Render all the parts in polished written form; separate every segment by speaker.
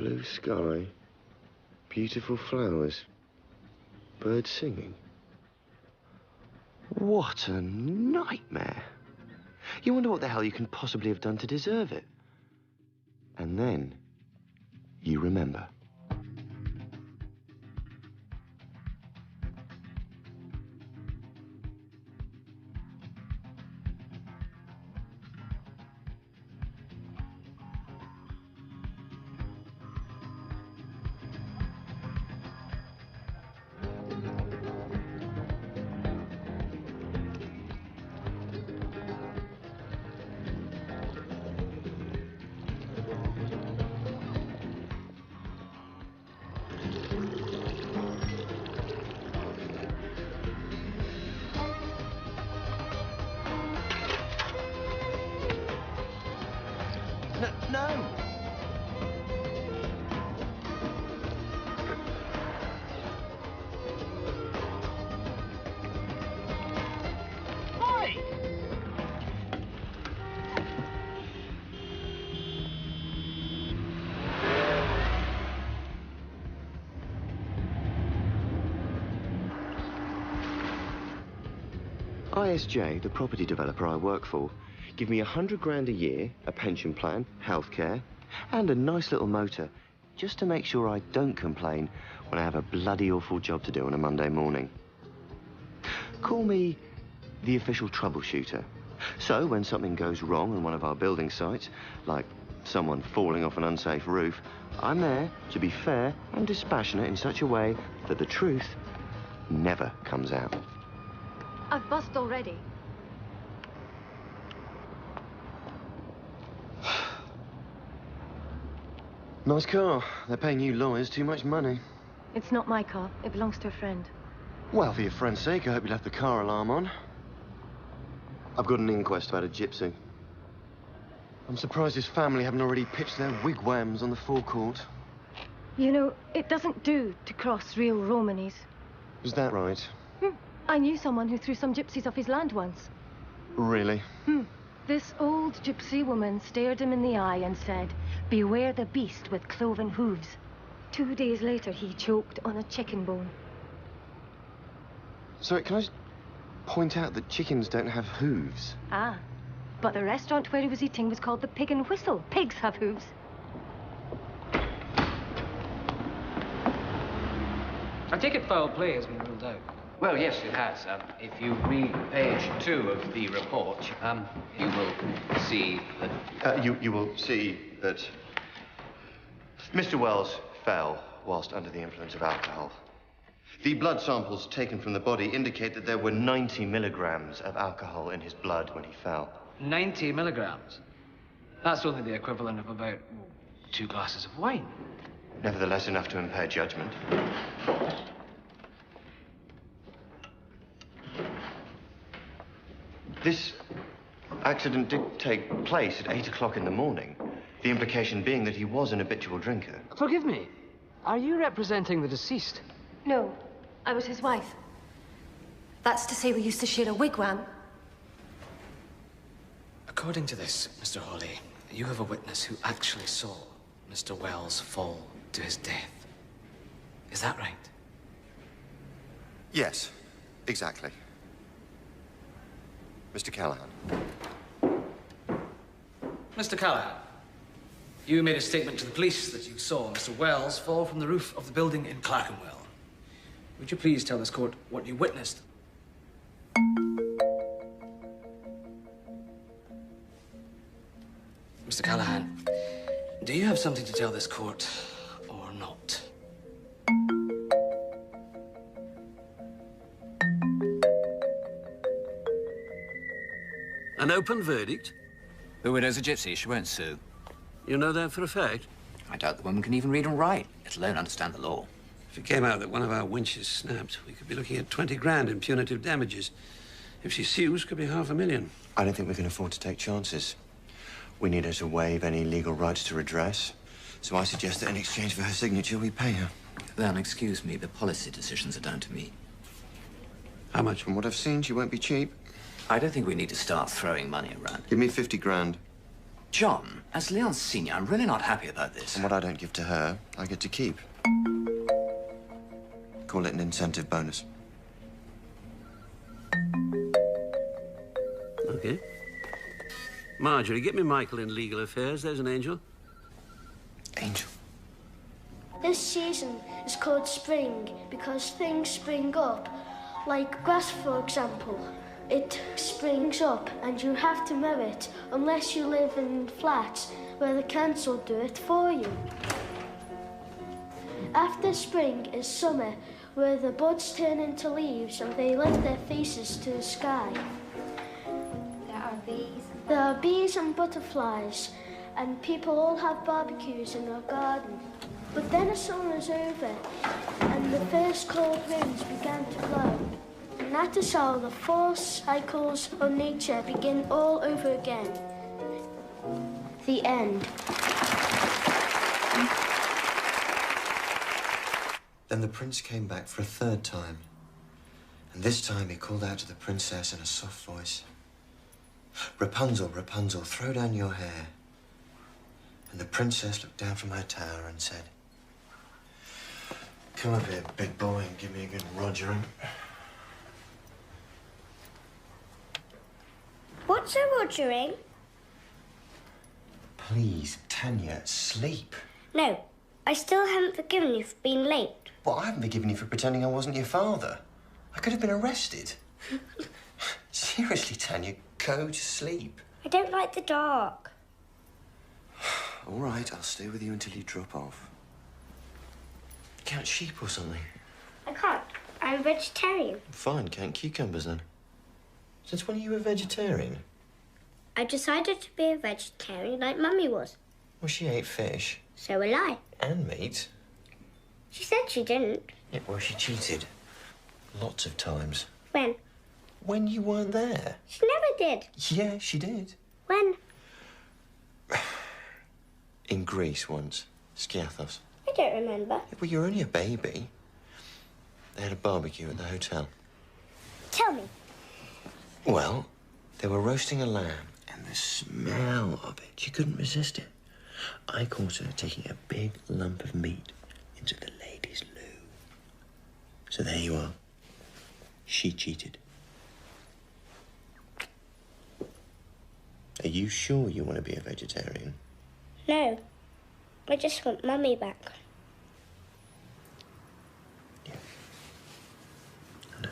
Speaker 1: Blue sky, beautiful flowers, birds singing. What a nightmare. You wonder what the hell you can possibly have done to deserve it. And then you remember. No! Oi! ISJ, the property developer I work for, give me 100 grand a year, a pension plan, healthcare, and a nice little motor, just to make sure I don't complain when I have a bloody awful job to do on a Monday morning. Call me the official troubleshooter. So when something goes wrong on one of our building sites, like someone falling off an unsafe roof, I'm there to be fair and dispassionate in such a way that the truth never comes out.
Speaker 2: I've buzzed already.
Speaker 1: Nice car. They're paying you lawyers too much money.
Speaker 2: It's not my car. It belongs to a friend.
Speaker 1: Well, for your friend's sake, I hope you left the car alarm on. I've got an inquest about a gypsy. I'm surprised his family haven't already pitched their wigwams on the forecourt.
Speaker 2: You know, it doesn't do to cross real Romanies.
Speaker 1: Is that right?
Speaker 2: I knew someone who threw some gypsies off his land once.
Speaker 1: Really?
Speaker 2: This old gypsy woman stared him in the eye and said, "Beware the beast with cloven hooves." 2 days later, he choked on a chicken bone.
Speaker 1: Sorry, can I just point out that chickens don't have hooves?
Speaker 2: Ah, but the restaurant where he was eating was called the Pig and Whistle. Pigs have hooves.
Speaker 3: I take it foul play has been ruled out.
Speaker 4: Well, yes, it has. If you read page 2 of the report, you will see that...
Speaker 1: You will see that Mr. Wells fell whilst under the influence of alcohol. The blood samples taken from the body indicate that there were 90 milligrams of alcohol in his blood when he fell.
Speaker 3: 90 milligrams? That's only the equivalent of about 2 glasses of wine.
Speaker 1: Nevertheless, enough to impair judgment. This accident did take place at 8 o'clock in the morning. The implication being that he was an habitual drinker.
Speaker 3: Forgive me. Are you representing the deceased?
Speaker 2: No, I was his wife. That's to say we used to share a wigwam.
Speaker 5: According to this, Mr. Hawley, you have a witness who actually saw Mr. Wells fall to his death. Is that right?
Speaker 1: Yes, exactly. Mr. Callahan.
Speaker 5: Mr. Callahan, you made a statement to the police that you saw Mr. Wells fall from the roof of the building in Clerkenwell. Would you please tell this court what you witnessed? Mr. Callahan, do you have something to tell this court or not?
Speaker 6: An open verdict?
Speaker 4: The widow's a gypsy. She won't sue.
Speaker 6: You know that for a fact?
Speaker 4: I doubt the woman can even read and write, let alone understand the law.
Speaker 6: If it came out that one of our winches snapped, we could be looking at 20 grand in punitive damages. If she sues, could be $500,000.
Speaker 1: I don't think we can afford to take chances. We need her to waive any legal rights to redress. So I suggest that in exchange for her signature, we pay her.
Speaker 4: Then, excuse me, the policy decisions are down to me.
Speaker 6: How much?
Speaker 1: From what I've seen, she won't be cheap.
Speaker 4: I don't think we need to start throwing money around.
Speaker 1: Give me 50 grand.
Speaker 4: John, as Leon Senior, I'm really not happy about this.
Speaker 1: And what I don't give to her, I get to keep. Call it an incentive bonus.
Speaker 6: Okay. Marjorie, get me Michael in legal affairs. There's an angel.
Speaker 1: Angel.
Speaker 7: This season is called spring because things spring up. Like grass, for example. It springs up and you have to mow it unless you live in flats where the council do it for you. After spring is summer, where the buds turn into leaves and they lift their faces to the sky. There are bees and butterflies, and people all have barbecues in our garden. But then the summer is over, and the first cold winds began to blow. And that is how the four cycles of nature begin all over again. The end.
Speaker 1: Then the prince came back for a third time. And this time he called out to the princess in a soft voice. Rapunzel, Rapunzel, throw down your hair. And the princess looked down from her tower and said, come up here, big boy, and give me a good rogering.
Speaker 7: What's a rogering?
Speaker 1: Please, Tanya, sleep.
Speaker 7: No, I still haven't forgiven you for being late.
Speaker 1: Well, I haven't forgiven you for pretending I wasn't your father. I could have been arrested. Seriously, Tanya, go to sleep.
Speaker 7: I don't like the dark.
Speaker 1: All right, I'll stay with you until you drop off. Count sheep or something.
Speaker 7: I can't. I'm a vegetarian.
Speaker 1: Fine, count cucumbers then. Since when are you a vegetarian?
Speaker 7: I decided to be a vegetarian like Mummy was.
Speaker 1: Well, she ate fish.
Speaker 7: So will I.
Speaker 1: And meat.
Speaker 7: She said she didn't.
Speaker 1: Yeah, well, she cheated. Lots of times.
Speaker 7: When?
Speaker 1: When you weren't there.
Speaker 7: She never did.
Speaker 1: Yeah, she did.
Speaker 7: When?
Speaker 1: In Greece once. Skiathos.
Speaker 7: I don't remember.
Speaker 1: Yeah, well, you're only a baby. They had a barbecue at the hotel.
Speaker 7: Tell me.
Speaker 1: Well, they were roasting a lamb, and the smell of it, she couldn't resist it. I caught her taking a big lump of meat into the ladies' loo. So there you are. She cheated. Are you sure you want to be a vegetarian?
Speaker 7: No. I just want Mummy back.
Speaker 1: Yeah. I know.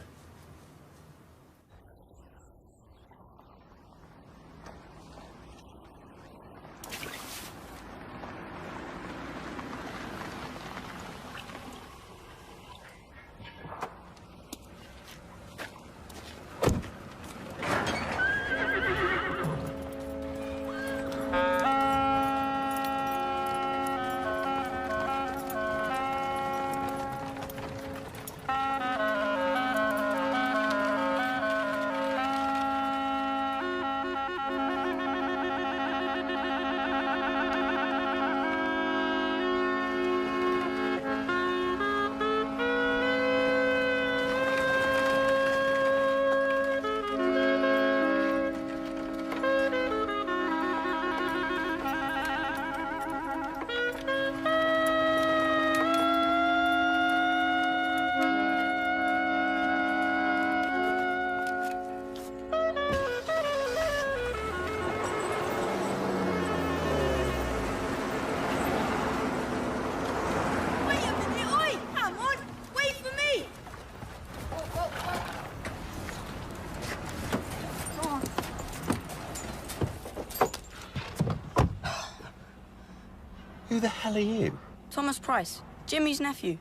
Speaker 1: Who the hell are you?
Speaker 8: Thomas Price, Jimmy's nephew.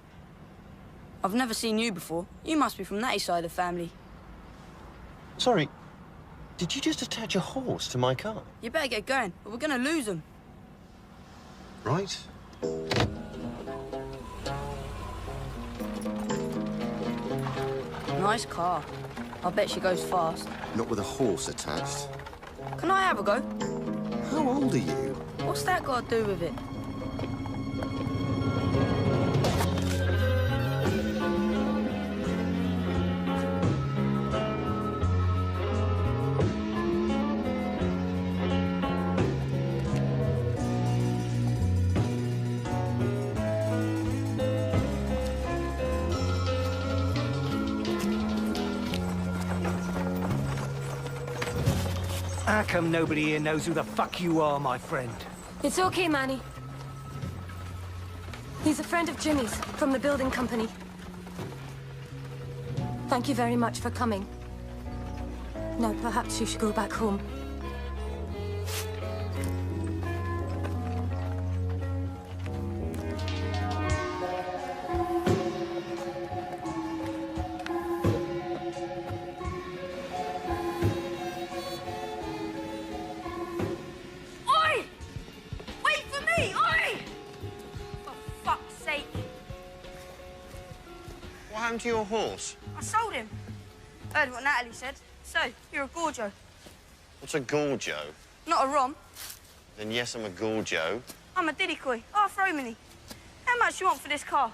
Speaker 8: I've never seen you before. You must be from that side of the family.
Speaker 1: Sorry, did you just attach a horse to my car?
Speaker 8: You better get going, or we're gonna lose him.
Speaker 1: Right.
Speaker 8: Nice car. I bet she goes fast.
Speaker 1: Not with a horse attached.
Speaker 8: Can I have a go?
Speaker 1: How old are you?
Speaker 8: What's that got to do with it?
Speaker 9: How come nobody here knows who the fuck you are, my friend?
Speaker 2: It's okay, Manny. He's a friend of Jimmy's, from the building company. Thank you very much for coming. Now, perhaps you should go back home.
Speaker 1: What happened to your horse?
Speaker 8: I sold him. Heard what Natalie said. So, you're a Gorjo.
Speaker 1: What's a gorjo?
Speaker 8: Not a rom.
Speaker 1: Then yes, I'm a gorjo.
Speaker 8: I'm a diddy-coy, half Romany. How much do you want for this car?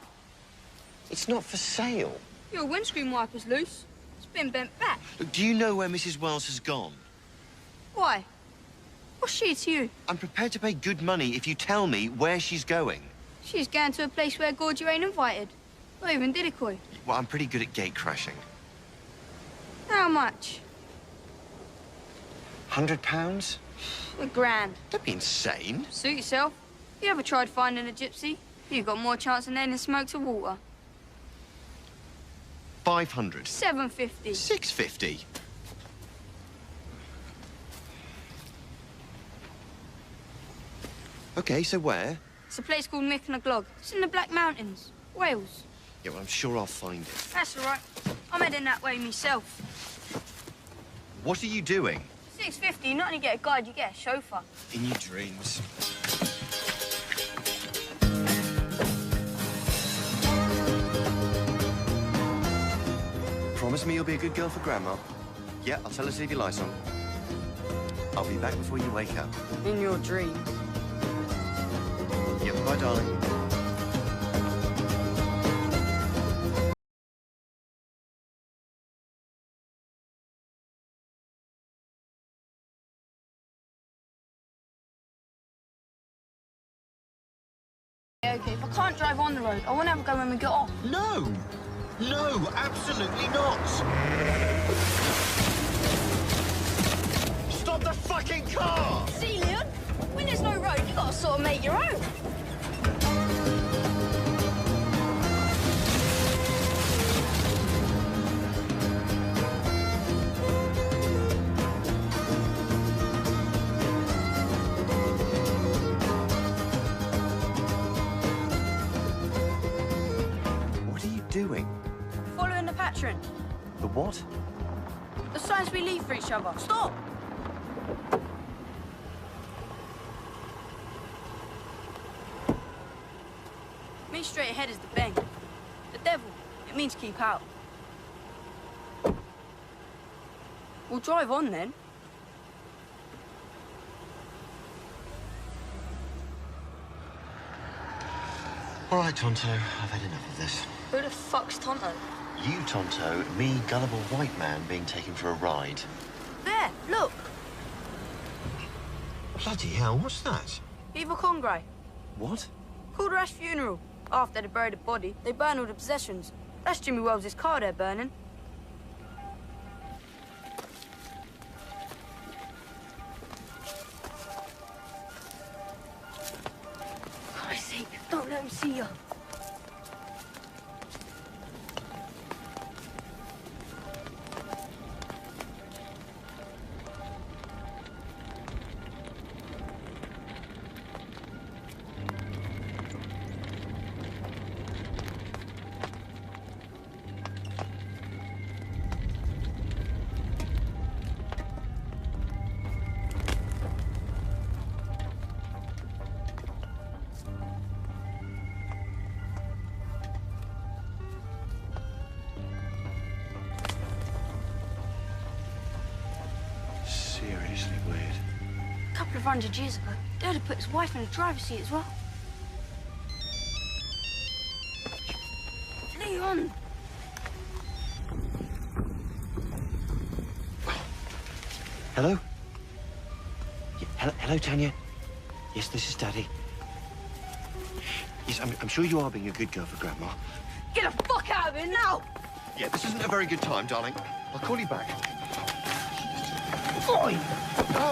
Speaker 1: It's not for sale.
Speaker 8: Your windscreen wiper's loose. It's been bent back.
Speaker 1: Look, do you know where Mrs. Wells has gone?
Speaker 8: Why? What's she to you?
Speaker 1: I'm prepared to pay good money if you tell me where she's going.
Speaker 8: She's going to a place where Gorjo ain't invited. Not even diddy-coy.
Speaker 1: Well, I'm pretty good at gate crashing.
Speaker 8: How much?
Speaker 1: £100?
Speaker 8: £1,000.
Speaker 1: Don't be insane.
Speaker 8: Suit yourself. You ever tried finding a gypsy? You've got more chance than nailing smoke to water.
Speaker 1: 500.
Speaker 8: 750.
Speaker 1: 650. Okay, so where?
Speaker 8: It's a place called Mick and a Glog. It's in the Black Mountains, Wales.
Speaker 1: Yeah, well, I'm sure I'll find it.
Speaker 8: That's all right. I'm heading that way myself.
Speaker 1: What are you doing?
Speaker 8: 650, you not only get a guide, you get a chauffeur.
Speaker 1: In your dreams. Promise me you'll be a good girl for Grandma? Yeah, I'll tell her to leave your lights on. I'll be back before you wake up.
Speaker 8: In your dreams.
Speaker 1: Yep, bye, darling.
Speaker 8: Okay, if I can't drive on the road, I want to have a go when we get off.
Speaker 1: No! No, absolutely not! Stop the fucking car!
Speaker 8: See, Leon? When there's no road, you got to sort of make your own.
Speaker 1: Doing?
Speaker 8: Following the pattern.
Speaker 1: The what?
Speaker 8: The signs we leave for each other. Stop! Me straight ahead is the bang. The devil. It means keep out. We'll drive on then.
Speaker 1: All right, Tonto. I've had enough of this.
Speaker 8: Who the fuck's Tonto?
Speaker 1: You, Tonto, me, gullible white man being taken for a ride.
Speaker 8: There, look.
Speaker 1: Bloody hell, what's that?
Speaker 8: Eva Congray.
Speaker 1: What?
Speaker 8: Called her Ash funeral. After they buried the body, they burned all the possessions. That's Jimmy Wells' car they're burning. Christ's sake, don't let him see you.
Speaker 1: Seriously weird.
Speaker 8: A couple of 100 years ago, Dad had put his wife in the driver's seat as well. Leon!
Speaker 1: Hello? Yeah, hello, Tanya. Yes, this is Daddy. Yes, I'm sure you are being a good girl for Grandma.
Speaker 8: Get the fuck out of here now!
Speaker 1: Yeah, this isn't a very good time, darling. I'll call you back.
Speaker 8: Oi!
Speaker 1: Oh,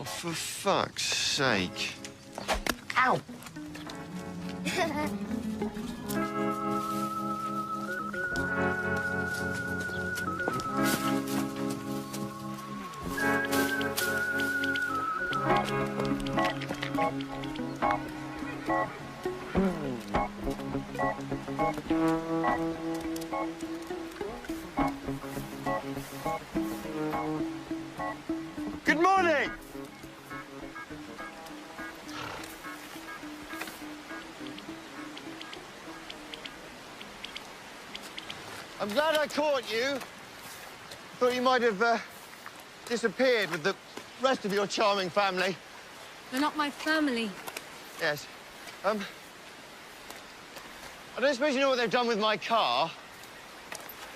Speaker 1: for fuck's sake.
Speaker 7: Ow!
Speaker 1: Good morning! I'm glad I caught you. Thought you might have disappeared with the rest of your charming family.
Speaker 2: They're not my family.
Speaker 1: Yes. I don't suppose you know what they've done with my car?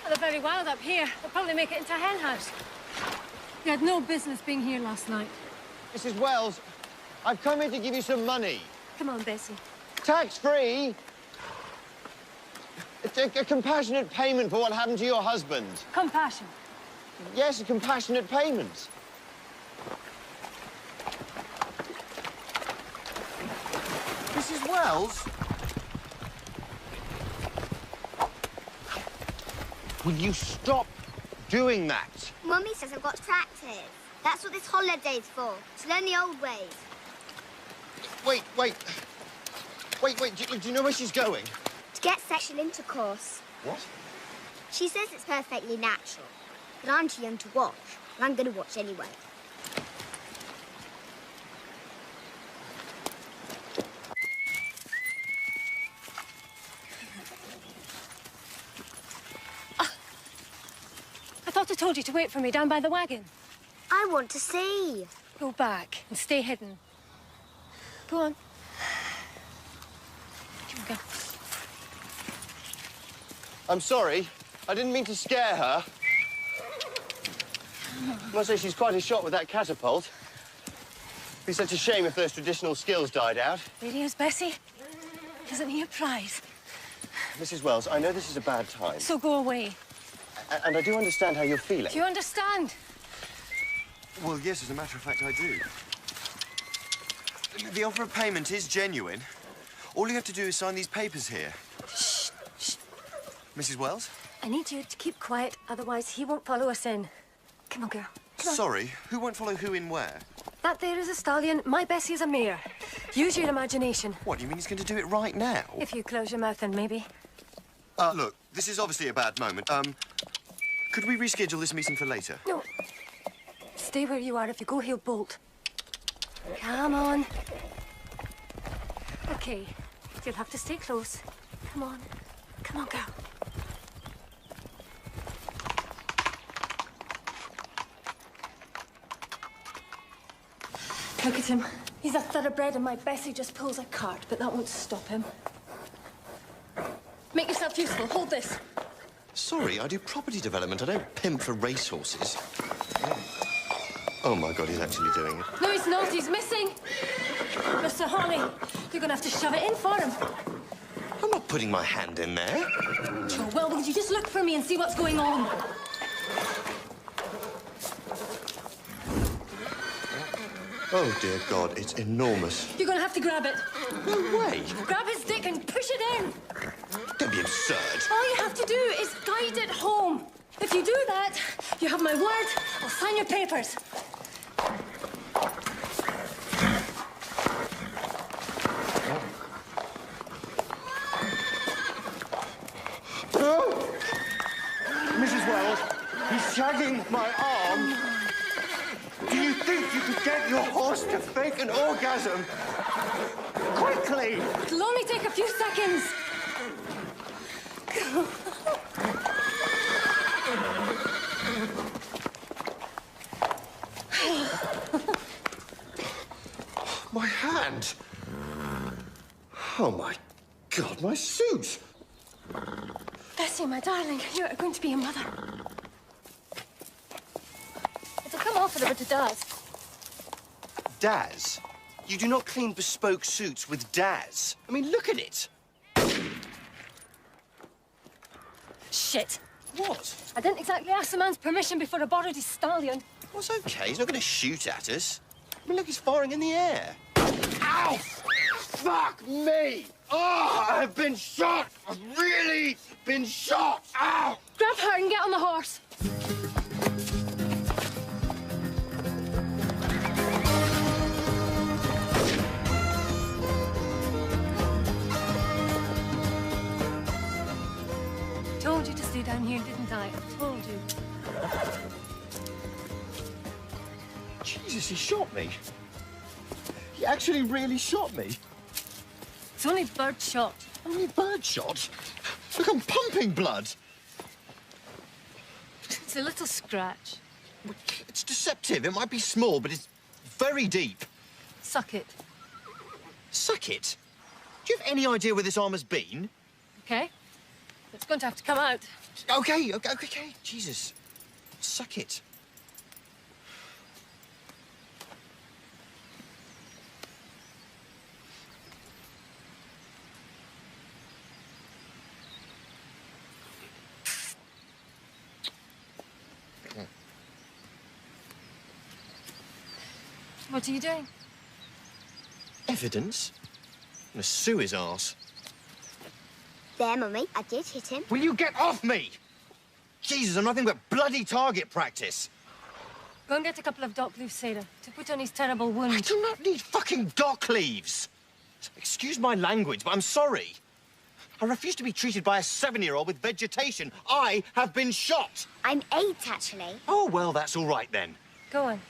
Speaker 2: Well, they're very wild up here. They'll probably make it into a hen house. You had no business being here last night.
Speaker 1: Mrs. Wells, I've come here to give you some money.
Speaker 2: Come on, Bessie.
Speaker 1: Tax-free. It's a compassionate payment for what happened to your husband.
Speaker 2: Compassion.
Speaker 1: Yes, a compassionate payment. Mrs. Wells? Will you stop doing that?
Speaker 7: Mummy says I've got to practice. That's what this holiday's for, to learn the old ways.
Speaker 1: Wait. Do you know where she's going?
Speaker 7: To get sexual intercourse.
Speaker 1: What?
Speaker 7: She says it's perfectly natural. But I'm too young to watch, and I'm going to watch anyway.
Speaker 2: I thought I told you to wait for me down by the wagon.
Speaker 7: I want to see.
Speaker 2: Go back and stay hidden. Go on. Here we go.
Speaker 1: I'm sorry. I didn't mean to scare her. I must say she's quite a shot with that catapult. It'd be such a shame if those traditional skills died out.
Speaker 2: There he is, Bessie. Isn't he a prize?
Speaker 1: Mrs. Wells, I know this is a bad time.
Speaker 2: So go away.
Speaker 1: And I do understand how you're feeling.
Speaker 2: Do you understand?
Speaker 1: Well, yes, as a matter of fact, I do. The offer of payment is genuine. All you have to do is sign these papers here.
Speaker 2: Shh, shh.
Speaker 1: Mrs. Wells?
Speaker 2: I need you to keep quiet, otherwise he won't follow us in. Come on, girl. Come on.
Speaker 1: Sorry, who won't follow who in where?
Speaker 2: That there is a stallion. My Bessie is a mare. Use your imagination.
Speaker 1: What, you mean he's going to do it right now?
Speaker 2: If you close your mouth, then maybe.
Speaker 1: Look, this is obviously a bad moment. Could we reschedule this meeting for later?
Speaker 2: No. Stay where you are. If you go, he'll bolt. Come on. Okay. You'll have to stay close. Come on. Come on, girl. Look at him. He's a thoroughbred and my Bessie just pulls a cart, but that won't stop him. Make yourself useful. Hold this.
Speaker 1: Sorry, I do property development. I don't pimp for racehorses. Oh, my God, he's actually doing it.
Speaker 2: No, he's not. He's missing. Mr. Hawley, you're going to have to shove it in for him.
Speaker 1: I'm not putting my hand in there.
Speaker 2: Oh, well, would you just look for me and see what's going on?
Speaker 1: Oh, dear God, it's enormous.
Speaker 2: You're going to have to grab it.
Speaker 1: No way.
Speaker 2: Grab his dick and push it in.
Speaker 1: Don't be absurd.
Speaker 2: All you have to do is guide it home. If you do that, you have my word. I'll sign your papers.
Speaker 1: Oh! Mrs. Wells, he's shagging my arm. Do you think you could get your horse to fake an orgasm? Quickly!
Speaker 2: It'll only take a few seconds.
Speaker 1: My hand! Oh, my God, my suit!
Speaker 2: Bessie, my darling, you're going to be a mother. It'll come off a little bit of Daz.
Speaker 1: Daz? You do not clean bespoke suits with Daz. I mean, look at it.
Speaker 2: Shit.
Speaker 1: What?
Speaker 2: I didn't exactly ask the man's permission before I borrowed his stallion.
Speaker 1: Well, it's okay. He's not going to shoot at us. I mean, look, he's firing in the air. Ow! Fuck me! Oh, I've been shot! I've really been shot! Ow!
Speaker 2: Grab her and get on the horse. Told you to stay down here, didn't I? I told you.
Speaker 1: Jesus, he shot me. He actually really shot me.
Speaker 2: It's only bird shot.
Speaker 1: Only bird shot? Look, I'm pumping blood.
Speaker 2: It's a little scratch.
Speaker 1: It's deceptive. It might be small, but it's very deep.
Speaker 2: Suck it.
Speaker 1: Suck it? Do you have any idea where this arm has been?
Speaker 2: Okay. It's going to have to come out.
Speaker 1: Okay. Jesus. Suck it.
Speaker 2: What are you doing?
Speaker 1: Evidence? I'm gonna sue his arse.
Speaker 10: There, Mummy, I did hit him.
Speaker 1: Will you get off me? Jesus, I'm nothing but bloody target practice.
Speaker 2: Go and get a couple of dock leaves, Sarah, to put on his terrible wound.
Speaker 1: I do not need fucking dock leaves. Excuse my language, but I'm sorry. I refuse to be treated by a 7-year-old with vegetation. I have been shot.
Speaker 10: I'm 8, actually.
Speaker 1: Oh, well, that's all right, then.
Speaker 2: Go on.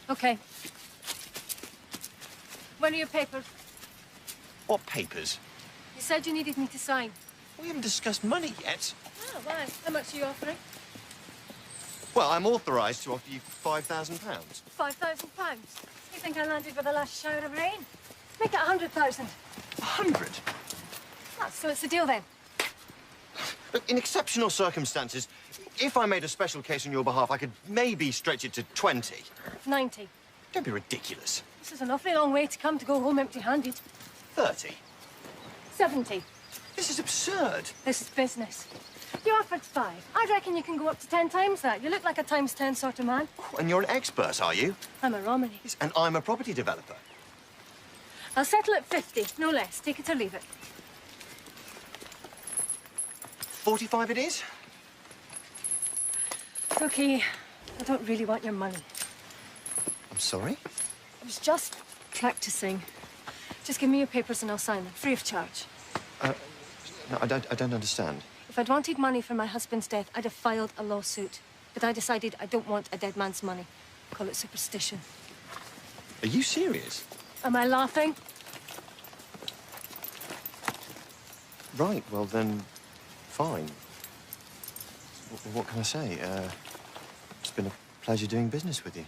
Speaker 2: Okay. When are your papers?
Speaker 1: What papers?
Speaker 2: You said you needed me to sign.
Speaker 1: We haven't discussed money yet.
Speaker 2: Oh, why? How much are you offering?
Speaker 1: Well, I'm authorised to offer you £5,000.
Speaker 2: £5,000. You think I landed with the last shower of rain? Make it 100,000.
Speaker 1: 100?
Speaker 2: Ah, so it's a deal then.
Speaker 1: Look, in exceptional circumstances, if I made a special case on your behalf, I could maybe stretch it to 20.
Speaker 2: 90.
Speaker 1: Don't be ridiculous.
Speaker 2: This is an awfully long way to come to go home empty-handed.
Speaker 1: 30.
Speaker 2: 70.
Speaker 1: This is absurd.
Speaker 2: This is business. You offered 5. I reckon you can go up to 10 times that. You look like a times 10 sort of man.
Speaker 1: And you're an expert, are you?
Speaker 2: I'm a Romany.
Speaker 1: Yes, and I'm a property developer.
Speaker 2: I'll settle at 50, no less. Take it or leave it.
Speaker 1: 45 it is?
Speaker 2: Okay, I don't really want your money.
Speaker 1: I'm sorry?
Speaker 2: I was just practicing. Just give me your papers and I'll sign them, free of charge.
Speaker 1: No, I don't understand.
Speaker 2: If I'd wanted money for my husband's death, I'd have filed a lawsuit. But I decided I don't want a dead man's money. Call it superstition.
Speaker 1: Are you serious?
Speaker 2: Am I laughing?
Speaker 1: Right, well then, fine. What can I say? It's been a pleasure doing business with you.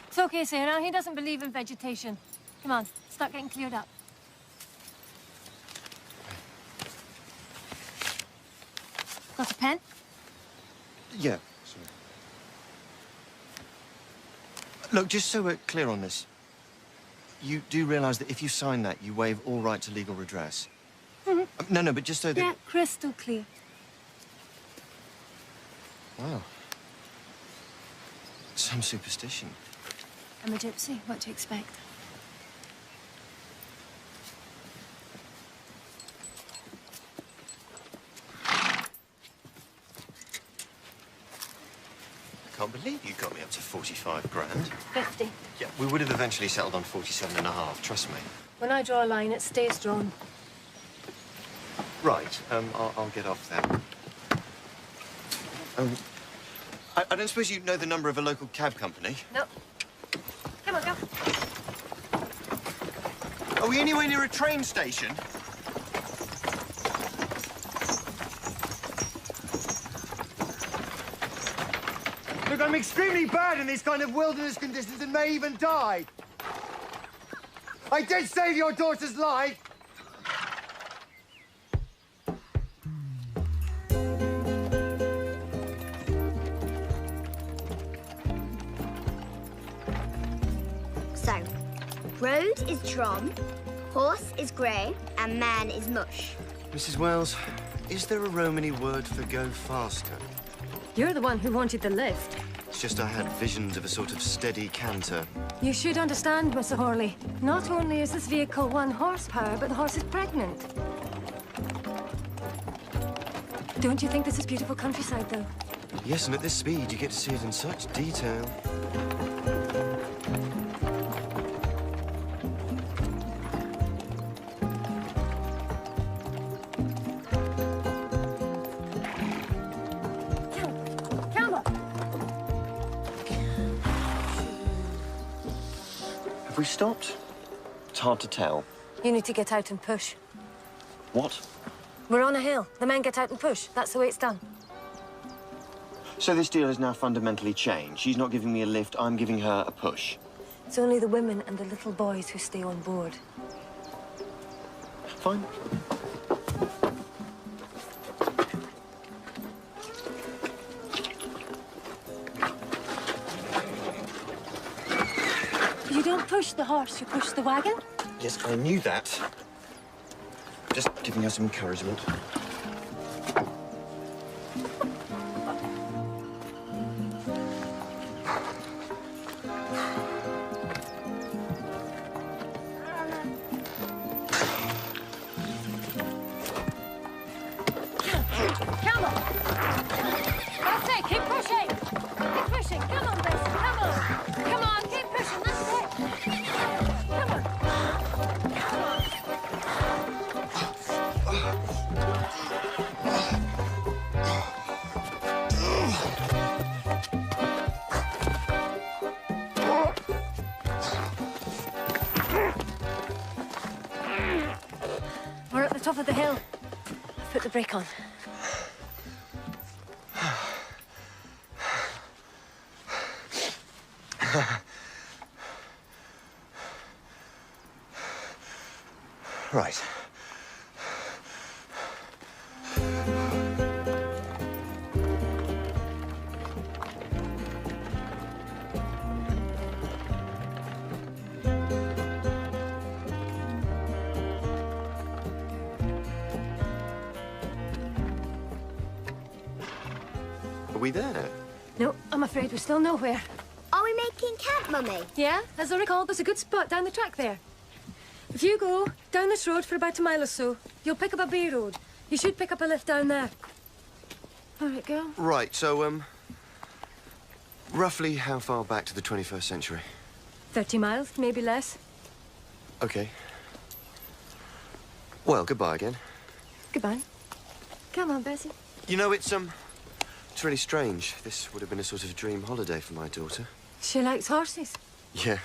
Speaker 2: It's It's okay, Sarah. He doesn't believe in vegetation. Come on, start getting cleared up. Got a pen?
Speaker 1: Yeah, sorry. Look, just so we're clear on this, you do realise that if you sign that, you waive all right to legal redress?
Speaker 2: Mm-hmm.
Speaker 1: No, but just so that...
Speaker 2: Yeah, crystal clear.
Speaker 1: Wow. Some superstition.
Speaker 2: I'm a gypsy. What do you expect?
Speaker 1: I can't believe you got me up to 45 grand.
Speaker 2: 50.
Speaker 1: Yeah, we would have eventually settled on 47.5, trust me.
Speaker 2: When I draw a line, it stays drawn.
Speaker 1: Right, I'll get off then. I don't suppose you know the number of a local cab company?
Speaker 2: No. Come on, go.
Speaker 1: Are we anywhere near a train station?
Speaker 9: Look, I'm extremely bad in these kind of wilderness conditions and may even die. I did save your daughter's life.
Speaker 10: So, road is drum, horse is grey, and man is mush.
Speaker 1: Mrs. Wells, is there a Romany word for go faster?
Speaker 2: You're the one who wanted the lift.
Speaker 1: It's just I had visions of a sort of steady canter.
Speaker 2: You should understand, Mr. Horley. Not only is this vehicle 1 horsepower, but the horse is pregnant. Don't you think this is beautiful countryside, though?
Speaker 1: Yes, and at this speed, you get to see it in such detail. Have we stopped? It's hard to tell.
Speaker 2: You need to get out and push.
Speaker 1: What?
Speaker 2: We're on a hill. The men get out and push. That's the way it's done.
Speaker 1: So this deal has now fundamentally changed. She's not giving me a lift, I'm giving her a push.
Speaker 2: It's only the women and the little boys who stay on board.
Speaker 1: Fine.
Speaker 2: You don't push the horse, you push the wagon?
Speaker 1: Yes, I knew that. Just giving her some encouragement.
Speaker 2: Come on! That's it, keep pushing! Keep pushing, come on, Bessie, come on! Come on, keep pushing, that's it! Come on! We're at the top of the hill. Put the brake on.
Speaker 1: Right. Are we there?
Speaker 2: No, I'm afraid we're still nowhere.
Speaker 10: Are we making camp, Mummy?
Speaker 2: Yeah, as I recall, there's a good spot down the track there. If you go down this road for about a mile or so, you'll pick up a B road. You should pick up a lift down there. All right, girl.
Speaker 1: Right, so, roughly how far back to the 21st century?
Speaker 2: 30 miles, maybe less.
Speaker 1: Okay. Well, goodbye again.
Speaker 2: Goodbye. Come on, Bessie.
Speaker 1: You know, it's really strange. This would have been a sort of dream holiday for my daughter.
Speaker 2: She likes horses.
Speaker 1: Yeah.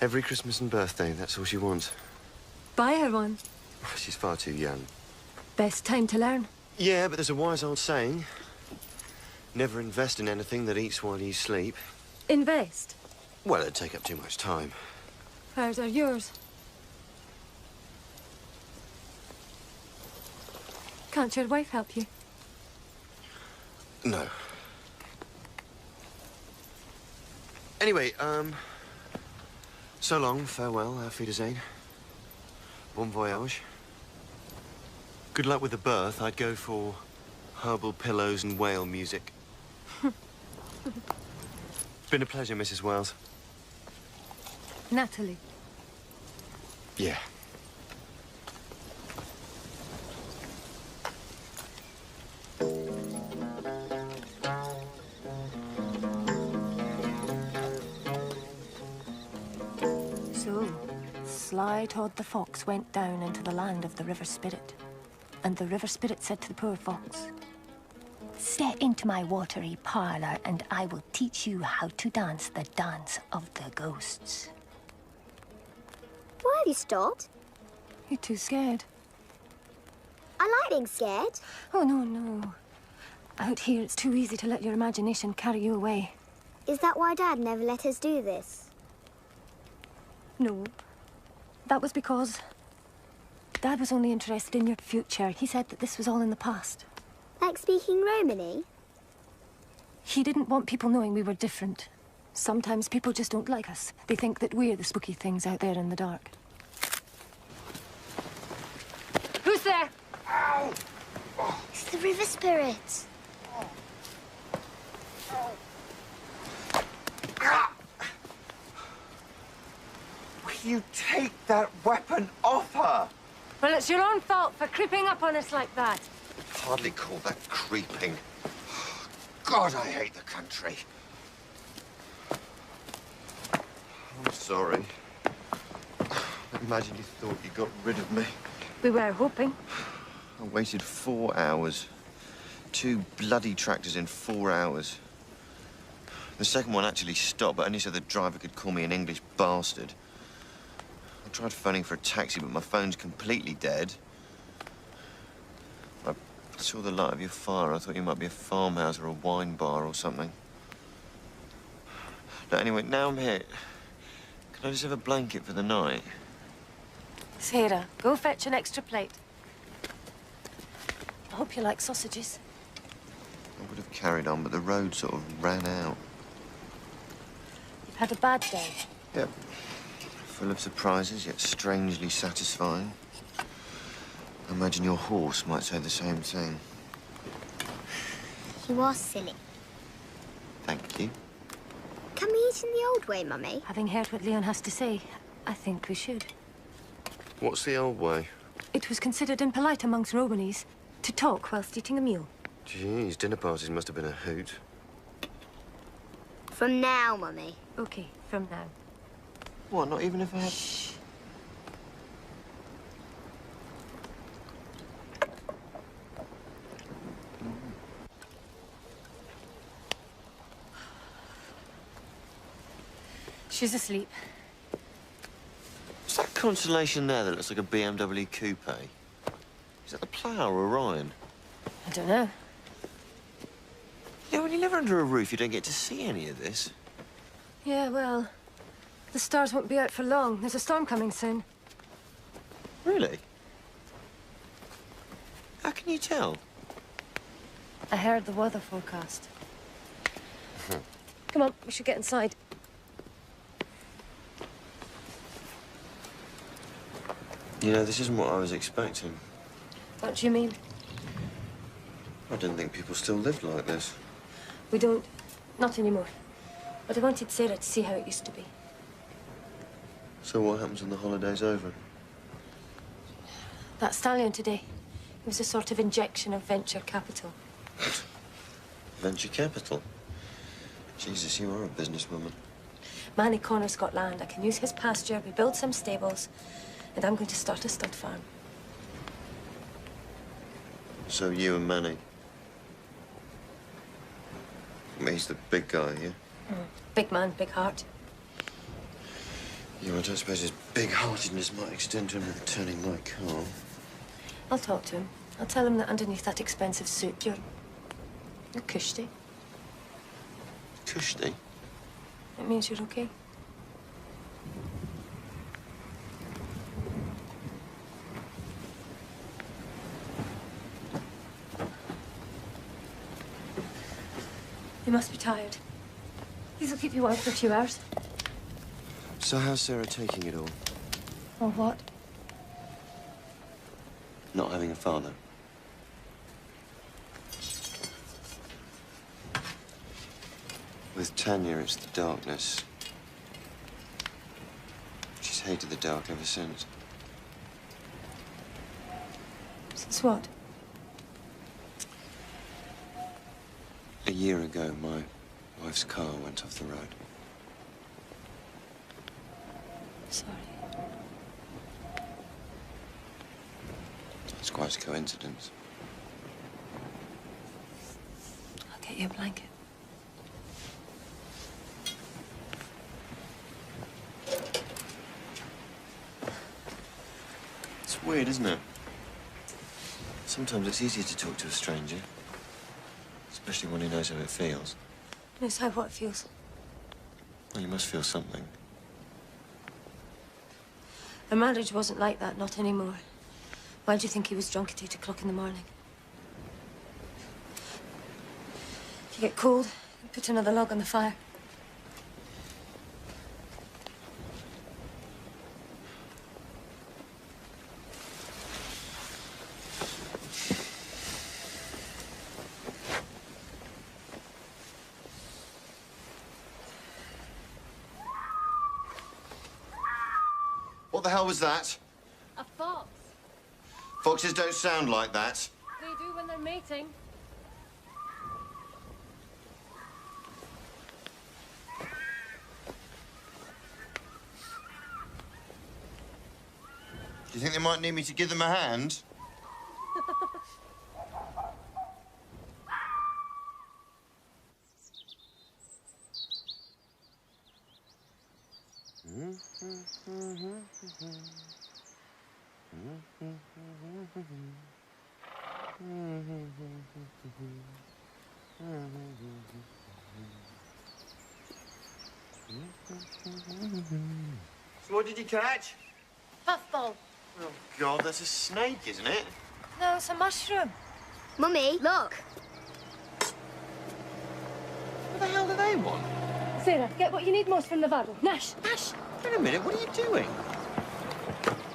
Speaker 1: Every Christmas and birthday, that's all she wants.
Speaker 2: Buy her one.
Speaker 1: She's far too young.
Speaker 2: Best time to learn.
Speaker 1: Yeah, but there's a wise old saying. Never invest in anything that eats while you sleep.
Speaker 2: Invest?
Speaker 1: Well, it'd take up too much time.
Speaker 2: Hers are yours. Can't your wife help you?
Speaker 1: No. Anyway, so long, farewell, auf Wiedersehen. Bon voyage. Good luck with the birth. I'd go for herbal pillows and whale music. It's been a pleasure, Mrs. Wells.
Speaker 2: Natalie.
Speaker 1: Yeah.
Speaker 2: So, Sly Todd the Fox went down into the land of the River Spirit. And the River Spirit said to the poor fox, "Step into my watery parlor, and I will teach you how to dance the dance of the ghosts."
Speaker 10: Why have you stopped?
Speaker 2: You're too scared.
Speaker 10: I like being scared.
Speaker 2: Oh, no, no. Out here, it's too easy to let your imagination carry you away.
Speaker 10: Is that why Dad never let us do this?
Speaker 2: No. That was because Dad was only interested in your future. He said that this was all in the past.
Speaker 10: Like speaking Romany?
Speaker 2: He didn't want people knowing we were different. Sometimes people just don't like us. They think that we're the spooky things out there in the dark. Who's there?
Speaker 9: Ow!
Speaker 10: It's the River Spirit.
Speaker 9: Will you take that weapon off her?
Speaker 2: Well, it's your own fault for creeping up on us like that.
Speaker 1: Hardly call that creeping.
Speaker 9: God, I hate the country.
Speaker 1: I'm sorry. Imagine you thought you got rid of me.
Speaker 2: We were hoping.
Speaker 1: I waited 4 hours. 2 bloody tractors in 4 hours. The second one actually stopped, but only so the driver could call me an English bastard. I tried phoning for a taxi, but my phone's completely dead. I saw the light of your fire. I thought you might be a farmhouse or a wine bar or something. But anyway, now I'm here. Can I just have a blanket for the night?
Speaker 2: Sarah, go fetch an extra plate. I hope you like sausages.
Speaker 1: I would have carried on, but the road sort of ran out.
Speaker 2: You've had a bad day.
Speaker 1: Yep. Full of surprises, yet strangely satisfying. I imagine your horse might say the same thing.
Speaker 10: He was silly.
Speaker 1: Thank you.
Speaker 10: Can we eat in the old way, Mummy?
Speaker 2: Having heard what Leon has to say, I think we should.
Speaker 1: What's the old way?
Speaker 2: It was considered impolite amongst Romanese to talk whilst eating a meal.
Speaker 1: Jeez, dinner parties must have been a hoot.
Speaker 10: From now, Mummy.
Speaker 2: Okay, from now.
Speaker 1: What, not even if I had...
Speaker 2: Shh. She's asleep.
Speaker 1: What's that constellation there that looks like a BMW coupe? Is that the Plough or Orion?
Speaker 2: I don't know.
Speaker 1: Yeah, when you live under a roof, you don't get to see any of this.
Speaker 2: Yeah, well, the stars won't be out for long. There's a storm coming soon.
Speaker 1: Really? How can you tell?
Speaker 2: I heard the weather forecast. Come on, we should get inside.
Speaker 1: You know, this isn't what I was expecting.
Speaker 2: What do you mean?
Speaker 1: I didn't think people still lived like this.
Speaker 2: We don't. Not anymore. But I wanted Sarah to see how it used to be.
Speaker 1: So what happens when the holiday's over?
Speaker 2: That stallion today, it was a sort of injection of venture capital.
Speaker 1: Venture capital? Jesus, you are a businesswoman.
Speaker 2: Manny Connor's got land. I can use his pasture, we build some stables, and I'm going to start a stud farm.
Speaker 1: So you and Manny? He's the big guy, yeah?
Speaker 2: Big man, big heart.
Speaker 1: Yeah, I don't suppose his big-heartedness might extend to him returning my car.
Speaker 2: I'll talk to him. I'll tell him that underneath that expensive suit, you're cushy.
Speaker 1: Cushy?
Speaker 2: It means you're okay. You must be tired. These will keep you out for a few hours.
Speaker 1: So how's Sarah taking it all?
Speaker 2: Or what?
Speaker 1: Not having a father? With Tanya, it's the darkness. She's hated the dark ever since.
Speaker 2: Since what?
Speaker 1: A year ago, my wife's car went off the road.
Speaker 2: Sorry.
Speaker 1: It's quite a coincidence.
Speaker 2: I'll get you a blanket.
Speaker 1: It's weird, isn't it? Sometimes it's easier to talk to a stranger. Especially when he knows how it feels.
Speaker 2: Knows how what feels.
Speaker 1: Well, you must feel something.
Speaker 2: Our marriage wasn't like that, not anymore. Why do you think he was drunk at 8 o'clock in the morning? If you get cold, put another log on the fire.
Speaker 1: What the hell was that?
Speaker 2: A fox.
Speaker 1: Foxes don't sound like that.
Speaker 2: They do when they're mating.
Speaker 1: Do you think they might need me to give them a hand? So what did you catch?
Speaker 2: Puffball.
Speaker 1: Oh, God, that's a snake, isn't it?
Speaker 2: No, it's a mushroom.
Speaker 10: Mummy, look.
Speaker 1: What the hell do they want?
Speaker 2: Sarah, get what you need most from the Vado. Nash, Nash.
Speaker 1: Wait a minute, what are you doing?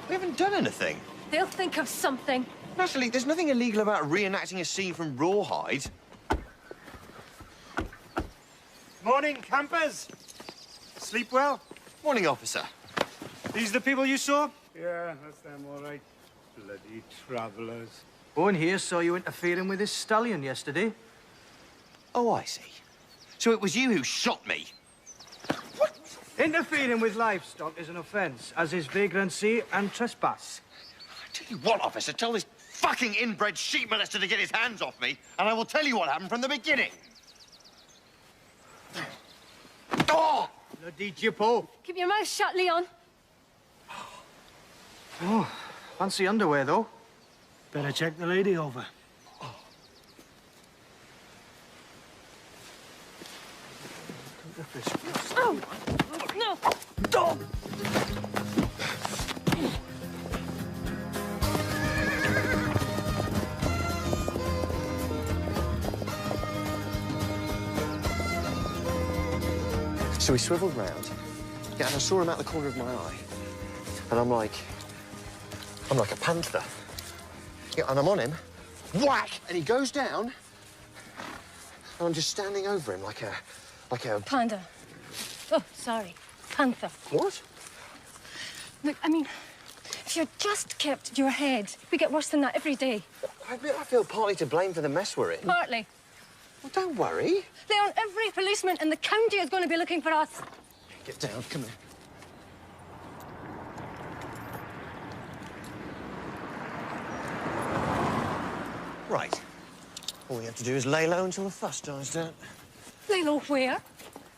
Speaker 1: We haven't done anything.
Speaker 2: They'll think of something.
Speaker 1: Natalie, there's nothing illegal about reenacting a scene from Rawhide.
Speaker 9: Morning, campers. Sleep well?
Speaker 1: Morning, officer.
Speaker 9: These the people you saw? Yeah, that's them, all right. Bloody travellers.
Speaker 5: Owen here saw you interfering with his stallion yesterday.
Speaker 1: Oh, I see. So it was you who shot me?
Speaker 5: Interfering with livestock is an offence, as is vagrancy and trespass.
Speaker 1: I tell you what, officer, tell this fucking inbred sheep molester to get his hands off me, and I will tell you what happened from the beginning. Oh!
Speaker 5: Bloody Jippo.
Speaker 2: Keep your mouth shut, Leon.
Speaker 5: Oh, fancy underwear, though. Better check the lady over.
Speaker 2: Oh! No!
Speaker 5: Dog!
Speaker 1: So he swiveled round, yeah, and I saw him out the corner of my eye. And I'm like a panther. Yeah, and I'm on him, whack, and he goes down, and I'm just standing over him like a...
Speaker 2: Panda. Oh, sorry. Panther.
Speaker 1: What?
Speaker 2: Look, I mean, if you just kept your head, we get worse than that every day.
Speaker 1: I feel partly to blame for the mess we're in.
Speaker 2: Partly.
Speaker 1: Well, don't worry.
Speaker 2: Leon, every policeman in the county is going to be looking for us.
Speaker 1: Get down, come here. Right. All we have to do is lay low until the fuss dies down.
Speaker 2: Lay low where?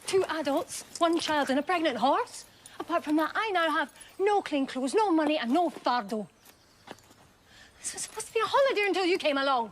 Speaker 2: 2 adults, 1 child and a pregnant horse? Apart from that, I now have no clean clothes, no money and no fardo. This was supposed to be a holiday until you came along.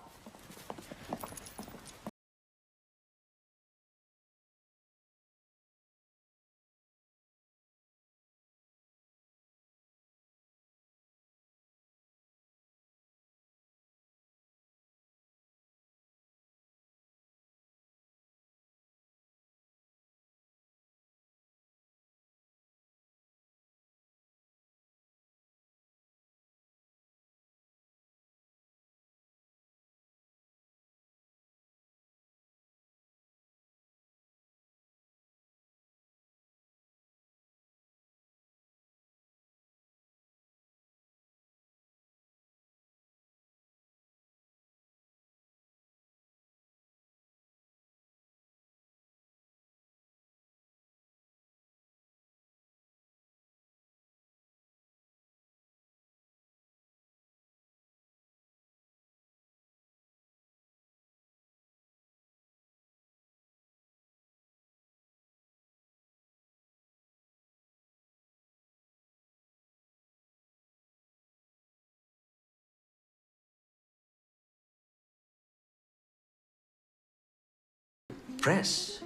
Speaker 11: Press?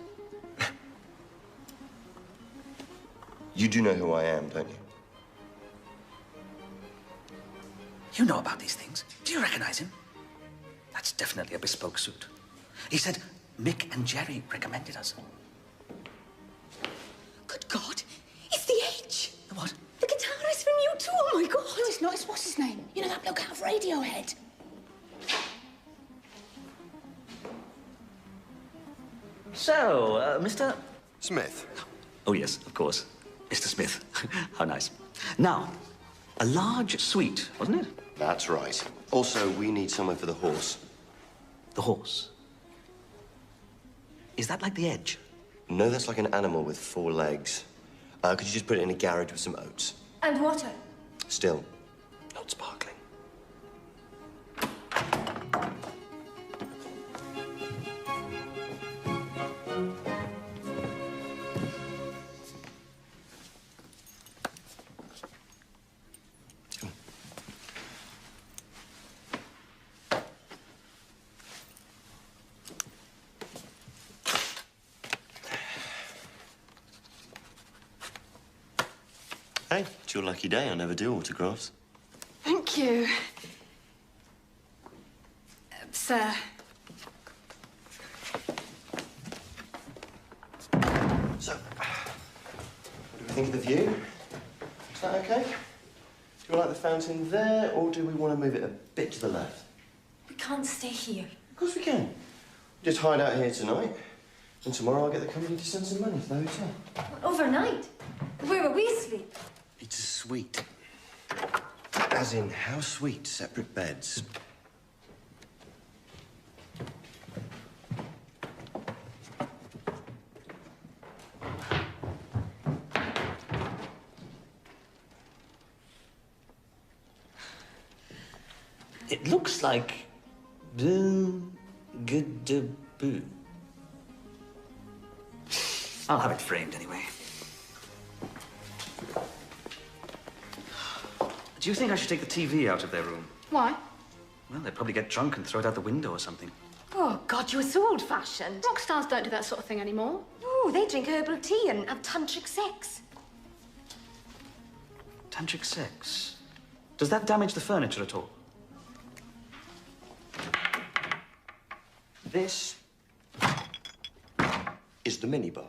Speaker 1: You do know who I am, don't you?
Speaker 11: You know about these things. Do you recognize him? That's definitely a bespoke suit. He said Mick and Jerry recommended us.
Speaker 12: Good God, it's the Edge.
Speaker 11: The what?
Speaker 12: The guitarist from U2, oh my God. No, it's not, it's what's his name? You know, that bloke out of Radiohead.
Speaker 11: So, Mr.
Speaker 1: Smith.
Speaker 11: Oh, yes, of course. Mr. Smith. How nice. Now, a large suite, wasn't it?
Speaker 1: That's right. Also, we need someone for the horse.
Speaker 11: The horse? Is that like the Edge?
Speaker 1: No, that's like an animal with 4 legs. Could you just put it in a garage with some oats?
Speaker 2: And water.
Speaker 1: Still, not sparkling. Hey, it's your lucky day. I never do autographs.
Speaker 12: Thank you. Sir.
Speaker 1: So, what do we think of the view? Is that okay? Do you like the fountain there, or do we want to move it a bit to the left?
Speaker 2: We can't stay here.
Speaker 1: Of course we can. Just hide out here tonight, and tomorrow I'll get the company to send some money to the hotel.
Speaker 2: Overnight? Where will we sleep?
Speaker 1: It's a suite. As in, how sweet, separate beds.
Speaker 11: It looks like... Boo... Good-a-boo. I'll have it framed anyway. Do you think I should take the TV out of their room?
Speaker 12: Why?
Speaker 11: Well, they'd probably get drunk and throw it out the window or something.
Speaker 12: Oh, God, you're so old-fashioned. Rock stars don't do that sort of thing anymore.
Speaker 2: No, they drink herbal tea and have tantric sex.
Speaker 11: Tantric sex? Does that damage the furniture at all?
Speaker 1: This is the minibar.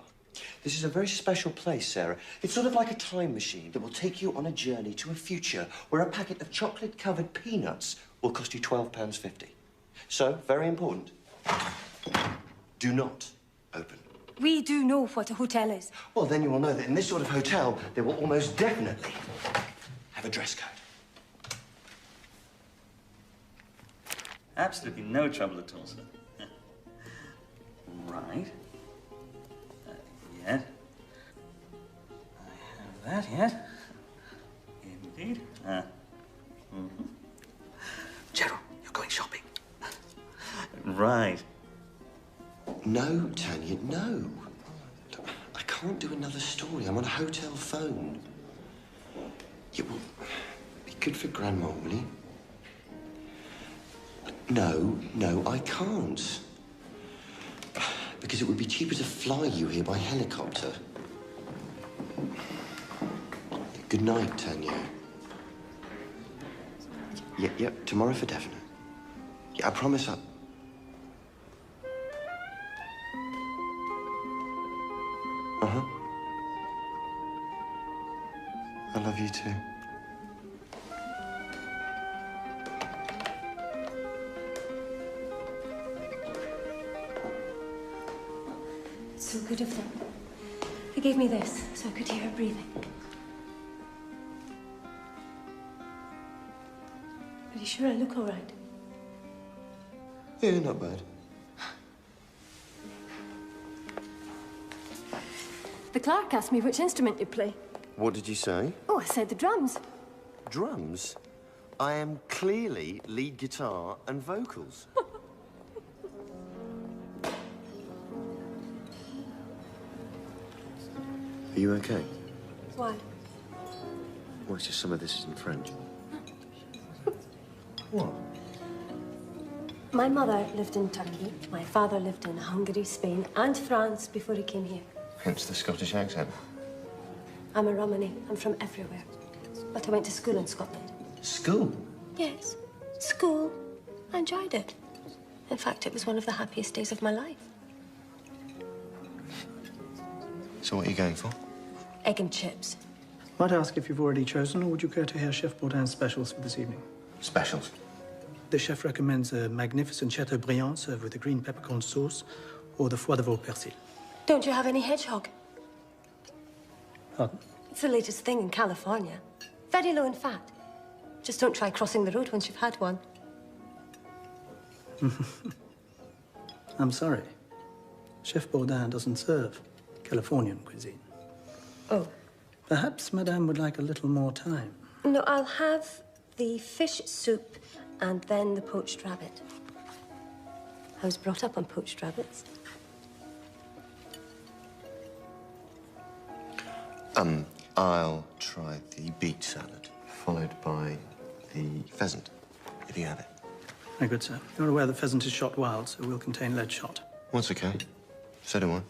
Speaker 1: This is a very special place, Sarah. It's sort of like a time machine that will take you on a journey to a future where a packet of chocolate-covered peanuts will cost you £12.50. So, very important, do not open.
Speaker 2: We do know what a hotel is.
Speaker 1: Well, then you will know that in this sort of hotel, they will almost definitely have a dress code.
Speaker 11: Absolutely no trouble at all, sir. Right. Yet. I have that yet. Indeed. Gerald, you're going shopping. Right.
Speaker 1: No, Tanya, no. Look, I can't do another story. I'm on a hotel phone. You will be good for Grandma, will you? No, I can't. Because it would be cheaper to fly you here by helicopter. Good night, Tanya. Yeah, tomorrow for definite. Yeah, I promise I... Uh-huh. I love you too.
Speaker 2: So good of them. They gave me this so I could hear her breathing. Are you sure I look all right?
Speaker 1: Yeah, not bad.
Speaker 2: The clerk asked me which instrument you play.
Speaker 1: What did you say?
Speaker 2: Oh, I said the drums.
Speaker 1: Drums? I am clearly lead guitar and vocals. Are you okay?
Speaker 2: Why?
Speaker 1: Well, it's just some of this is in French. What?
Speaker 13: My mother lived in Turkey. My father lived in Hungary, Spain, and France before he came here.
Speaker 1: Hence the Scottish accent.
Speaker 13: I'm a Romany. I'm from everywhere. But I went to school in Scotland.
Speaker 1: School?
Speaker 13: Yes, school. I enjoyed it. In fact, it was one of the happiest days of my life.
Speaker 1: So what are you going for?
Speaker 13: Egg and chips.
Speaker 14: Might I ask if you've already chosen, or would you care to hear Chef Bourdin's specials for this evening?
Speaker 1: Specials?
Speaker 14: The chef recommends a magnificent Chateaubriand served with a green peppercorn sauce, or the foie de veau persil.
Speaker 13: Don't you have any hedgehog?
Speaker 14: Pardon?
Speaker 13: It's the latest thing in California. Very low in fat. Just don't try crossing the road once you've had one.
Speaker 14: I'm sorry. Chef Bourdin doesn't serve Californian cuisine.
Speaker 13: Oh.
Speaker 14: Perhaps Madame would like a little more time.
Speaker 13: No, I'll have the fish soup and then the poached rabbit. I was brought up on poached rabbits.
Speaker 1: I'll try the beet salad, followed by the pheasant, if you have it.
Speaker 14: Very good, sir. You're aware the pheasant is shot wild, so will contain lead shot.
Speaker 1: That's okay. So do I.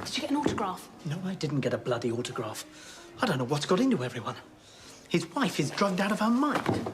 Speaker 12: Did you get an autograph?
Speaker 11: No, I didn't get a bloody autograph. I don't know what's got into everyone. His wife is drugged out of her mind.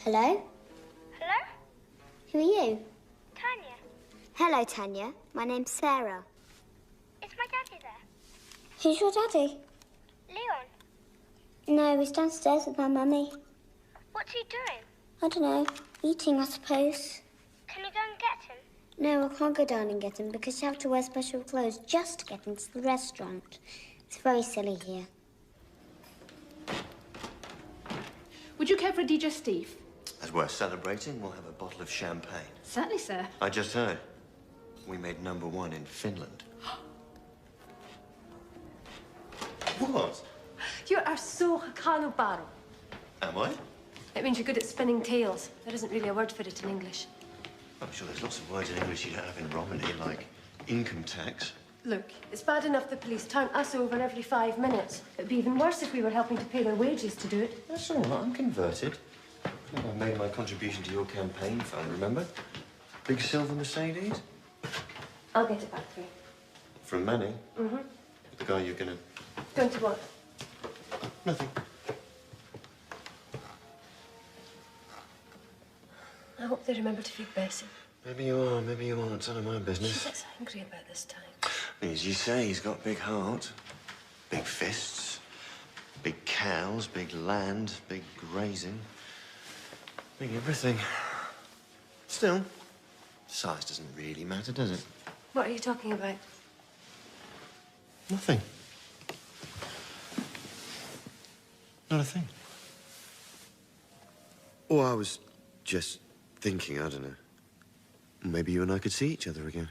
Speaker 10: Hello?
Speaker 7: Hello?
Speaker 10: Who are you?
Speaker 7: Tanya.
Speaker 10: Hello, Tanya. My name's Sarah.
Speaker 7: Is my daddy there?
Speaker 10: Who's your daddy?
Speaker 7: Leon.
Speaker 10: No, he's downstairs with my mummy.
Speaker 7: What's he doing?
Speaker 10: I don't know. Eating, I suppose.
Speaker 7: Can you go and get him?
Speaker 10: No, I can't go down and get him because you have to wear special clothes just to get into the restaurant. It's very silly here.
Speaker 12: Would you care for a digestif?
Speaker 1: As we're celebrating, we'll have a bottle of champagne.
Speaker 12: Certainly, sir.
Speaker 1: I just heard. We made #1 in Finland. What?
Speaker 13: You are so hakanubaro.
Speaker 1: Am I?
Speaker 13: It means you're good at spinning tales. There isn't really a word for it in English.
Speaker 1: I'm sure there's lots of words in English you don't have in Romany, like income tax.
Speaker 13: Look, it's bad enough the police turn us over every 5 minutes. It'd be even worse if we were helping to pay their wages to do it.
Speaker 1: That's all right, I'm converted. I think I made my contribution to your campaign fund, remember? Big silver Mercedes?
Speaker 13: I'll get it back for you.
Speaker 1: From Manny?
Speaker 13: Mm-hmm.
Speaker 1: The guy you're gonna...
Speaker 13: Going to what?
Speaker 1: Nothing.
Speaker 13: I hope they remember to feed Bessie.
Speaker 1: Maybe you are, maybe you aren't. It's none of my business.
Speaker 13: She gets angry about this time.
Speaker 1: As you say, he's got a big heart, big fists, big cows, big land, big grazing, big everything. Still, size doesn't really matter, does it?
Speaker 13: What are you talking about?
Speaker 1: Nothing. Not a thing. Oh, I was just thinking, I don't know. Maybe you and I could see each other again.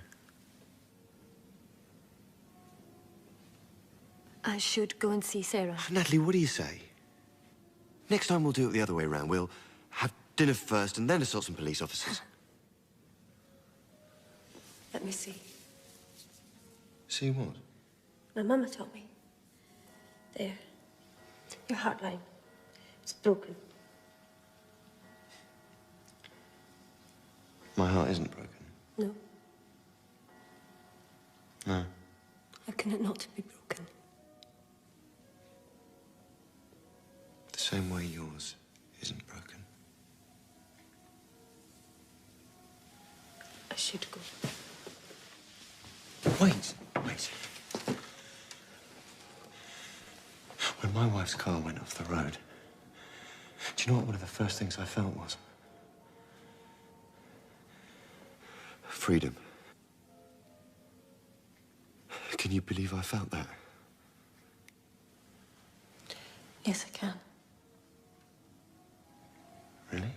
Speaker 13: I should go and see Sarah.
Speaker 1: Natalie, what do you say? Next time we'll do it the other way around. We'll have dinner first and then assault some police officers.
Speaker 13: Let me see.
Speaker 1: See what?
Speaker 13: My mama taught me. There. Your heartline. It's broken.
Speaker 1: My heart isn't broken.
Speaker 13: No.
Speaker 1: No.
Speaker 13: How can it not be broken?
Speaker 1: The same way yours isn't broken.
Speaker 13: I should go.
Speaker 1: Wait, wait. When my wife's car went off the road, do you know what one of the first things I felt was? freedom. Can you believe I felt that?
Speaker 13: Yes, I can.
Speaker 1: Really?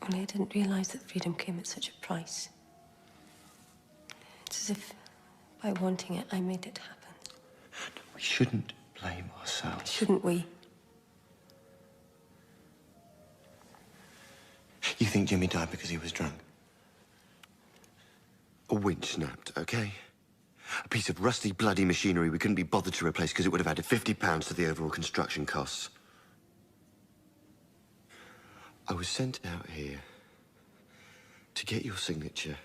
Speaker 13: Only I didn't realize that freedom came at such a price. It's as if, by wanting it, I made it happen.
Speaker 1: We shouldn't blame ourselves.
Speaker 13: Shouldn't we?
Speaker 1: You think Jimmy died because he was drunk? A winch snapped, okay? A piece of rusty, bloody machinery we couldn't be bothered to replace because it would have added £50 to the overall construction costs. I was sent out here to get your signature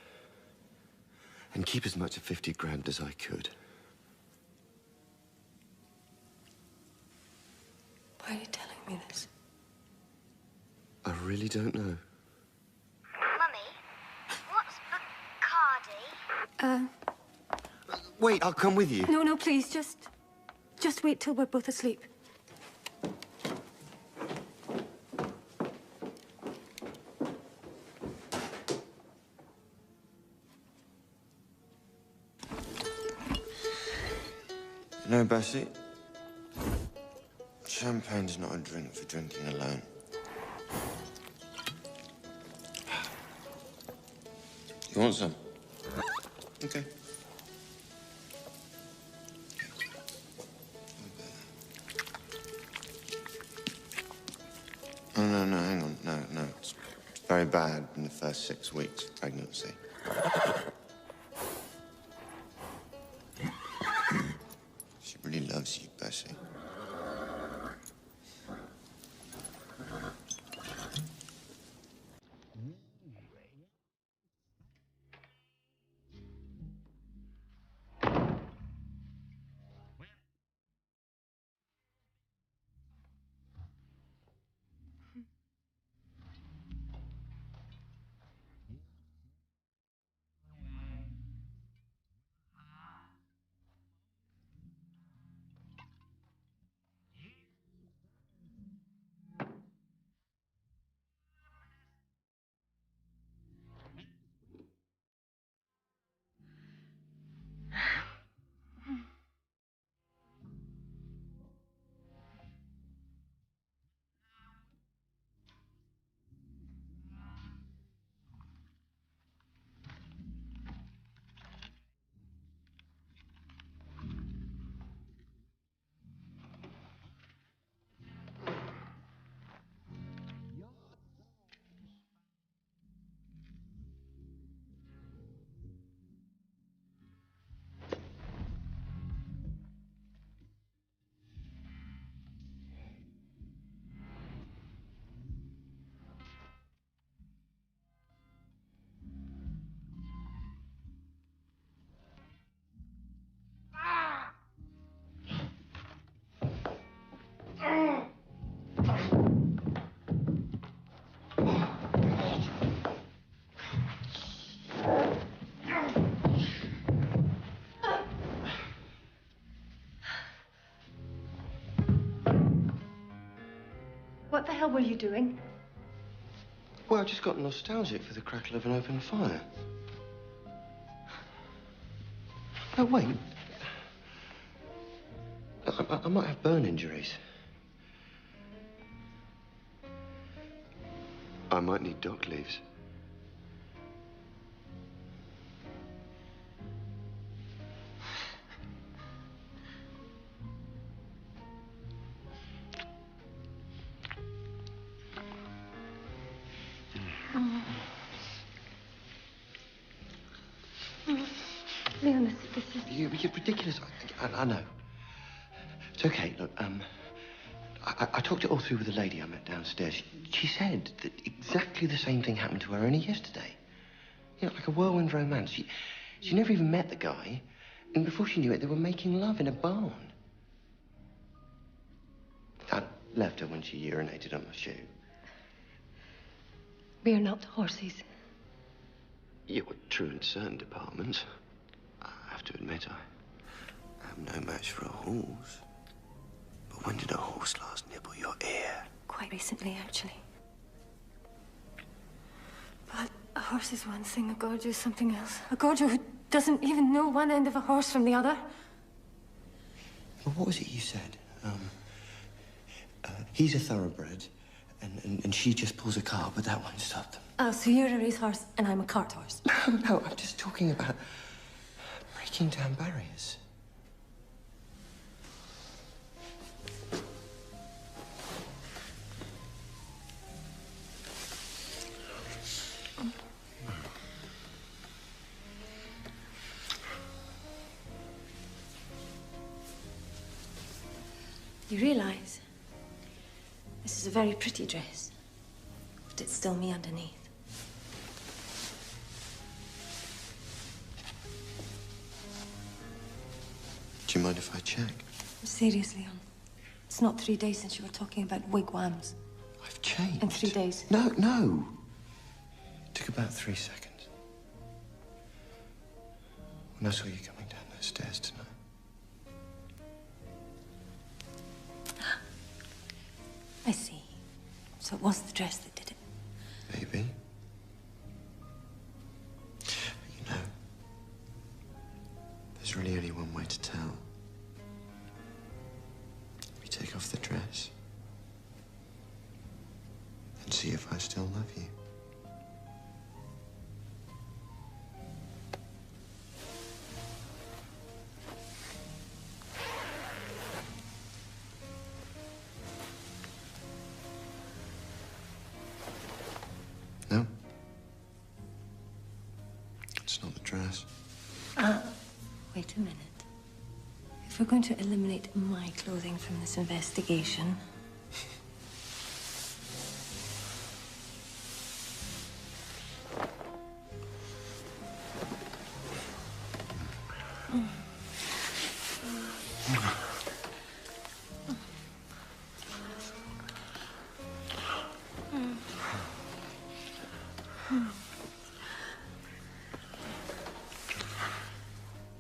Speaker 1: and keep as much of 50 grand as I could.
Speaker 13: Why are you telling me this?
Speaker 1: I really don't know.
Speaker 10: Mummy, what's Bacardi?
Speaker 1: Wait, I'll come with you.
Speaker 13: No, please, just wait till we're both asleep.
Speaker 1: No, Bessie. Champagne's not a drink for drinking alone. You want some? Okay. Oh, no, hang on. No. It's very bad in the first 6 weeks of pregnancy. She really loves you, Bessie.
Speaker 2: What the hell were you doing?
Speaker 1: Well, I just got nostalgic for the crackle of an open fire. No, wait. I might have burn injuries. I might need dock leaves.
Speaker 2: Leon, this is...
Speaker 1: You're ridiculous. I know. It's okay. Look, I talked it all through with the lady I met downstairs. She said that exactly the same thing happened to her only yesterday. You know, like a whirlwind romance. She never even met the guy, and before she knew it, they were making love in a barn. I left her when she urinated on my shoe.
Speaker 13: We are not horses.
Speaker 1: You're true in certain departments. I have to admit, I am no match for a horse. But when did a horse last nibble your ear?
Speaker 13: Quite recently, actually. But
Speaker 2: horse is one thing, a gorger is something else. A gorger who doesn't even know one end of a horse from the other.
Speaker 1: Well, what was it you said? He's a thoroughbred, and she just pulls a cart, but that won't stop them.
Speaker 2: Oh, so you're a racehorse and I'm a cart horse.
Speaker 1: No, I'm just talking about breaking down barriers.
Speaker 2: You realise this is a very pretty dress, but it's still me underneath.
Speaker 1: Do you mind if I check?
Speaker 2: Seriously, it's not 3 days since you were talking about wigwams.
Speaker 1: I've changed.
Speaker 2: In 3 days.
Speaker 1: No. It took about 3 seconds. When I saw you coming down those stairs tonight.
Speaker 2: I see. So it was the dress that did it.
Speaker 1: Maybe. But you know, there's really only one way to tell. We take off the dress and see if I still love you. No? It's not the dress.
Speaker 2: Wait a minute. If we're going to eliminate my clothing from this investigation...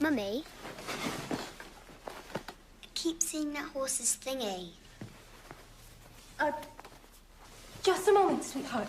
Speaker 10: Mummy, I keep seeing that horse's thingy.
Speaker 2: Just a moment, sweetheart.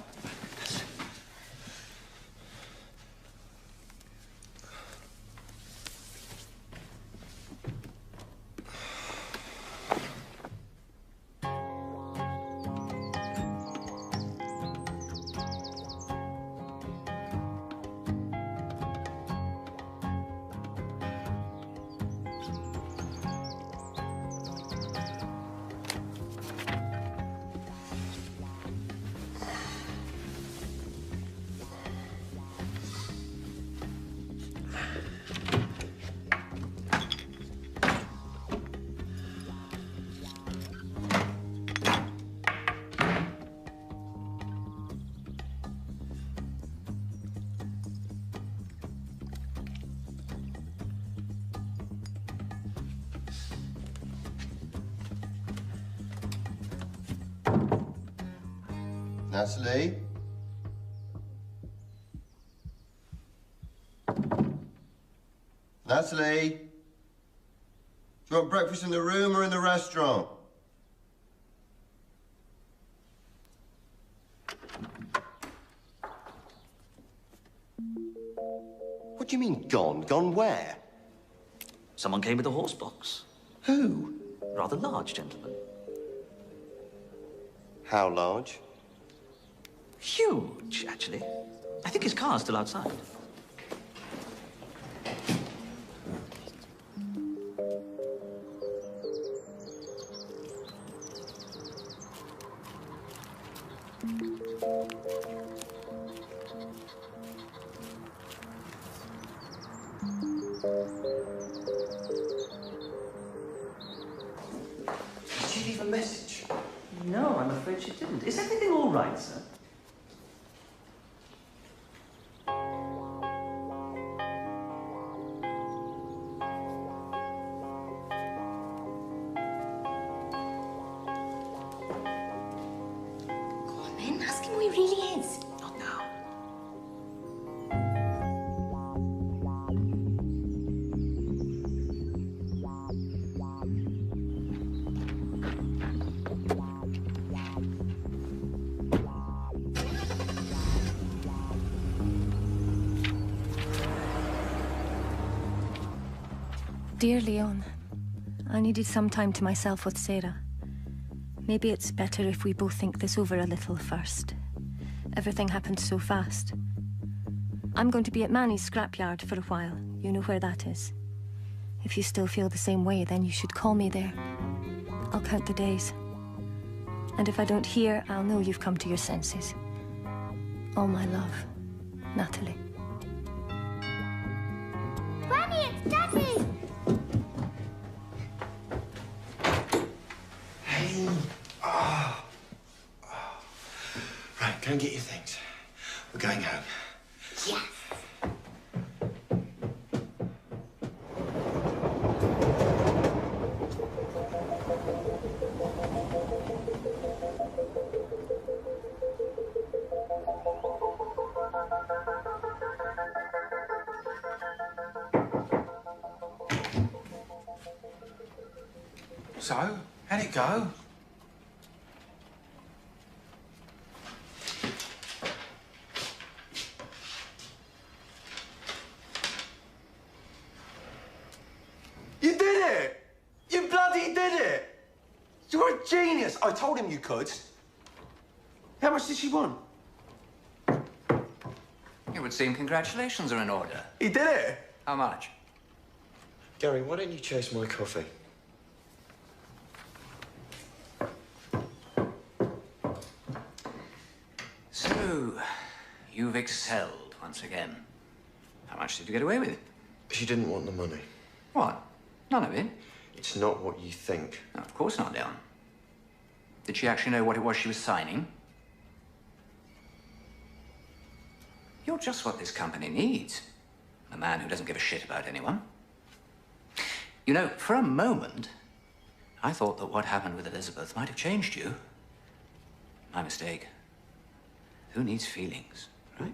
Speaker 1: Natalie? Natalie? Do you want breakfast in the room or in the restaurant? What do you mean, gone? Gone where?
Speaker 11: Someone came with a horse box.
Speaker 1: Who?
Speaker 11: Rather large gentleman.
Speaker 1: How large?
Speaker 11: Huge, actually. I think his car's still outside.
Speaker 1: Did she leave a message?
Speaker 11: No, I'm afraid she didn't. Is everything all right, sir?
Speaker 2: Then ask him who he really is.
Speaker 11: Not now.
Speaker 2: Dear Leon, I needed some time to myself with Sarah. Maybe it's better if we both think this over a little first. Everything happened so fast. I'm going to be at Manny's scrapyard for a while. You know where that is. If you still feel the same way, then you should call me there. I'll count the days. And if I don't hear, I'll know you've come to your senses. All my love, Natalie.
Speaker 7: Granny, it's Daddy!
Speaker 1: Hey. Oh. Right, go and get your things. We're going home.
Speaker 7: Yes!
Speaker 11: So, how'd it go?
Speaker 9: You did it! You bloody did it! You're a genius! I told him you could. How much did she want?
Speaker 4: It would seem congratulations are in order.
Speaker 9: He did it!
Speaker 4: How much?
Speaker 1: Gary, why don't you chase my coffee?
Speaker 4: So, you've excelled once again. How much did you get away with?
Speaker 1: She didn't want the money.
Speaker 4: What? None of it?
Speaker 1: It's not what you think.
Speaker 4: No, of course not, Leon. Did she actually know what it was she was signing? You're just what this company needs. A man who doesn't give a shit about anyone. You know, for a moment, I thought that what happened with Elizabeth might have changed you. My mistake. Who needs feelings, right?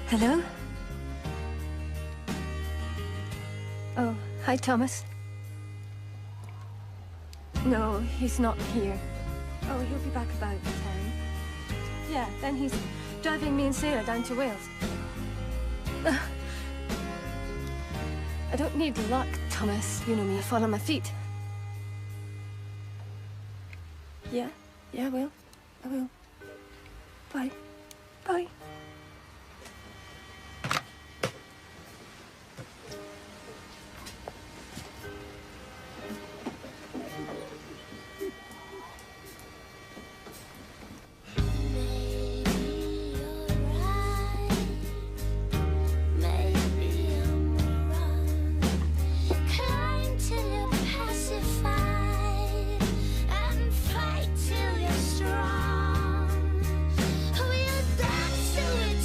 Speaker 2: Hello? Oh, hi, Thomas. No, he's not here. Oh, he'll be back about 10. Yeah, then he's driving me and Sarah down to Wales. I don't need luck, Thomas. You know me, I fall on my feet. Yeah, I will. I will. Bye. Bye.
Speaker 7: Till you're strong. We'll dance till we're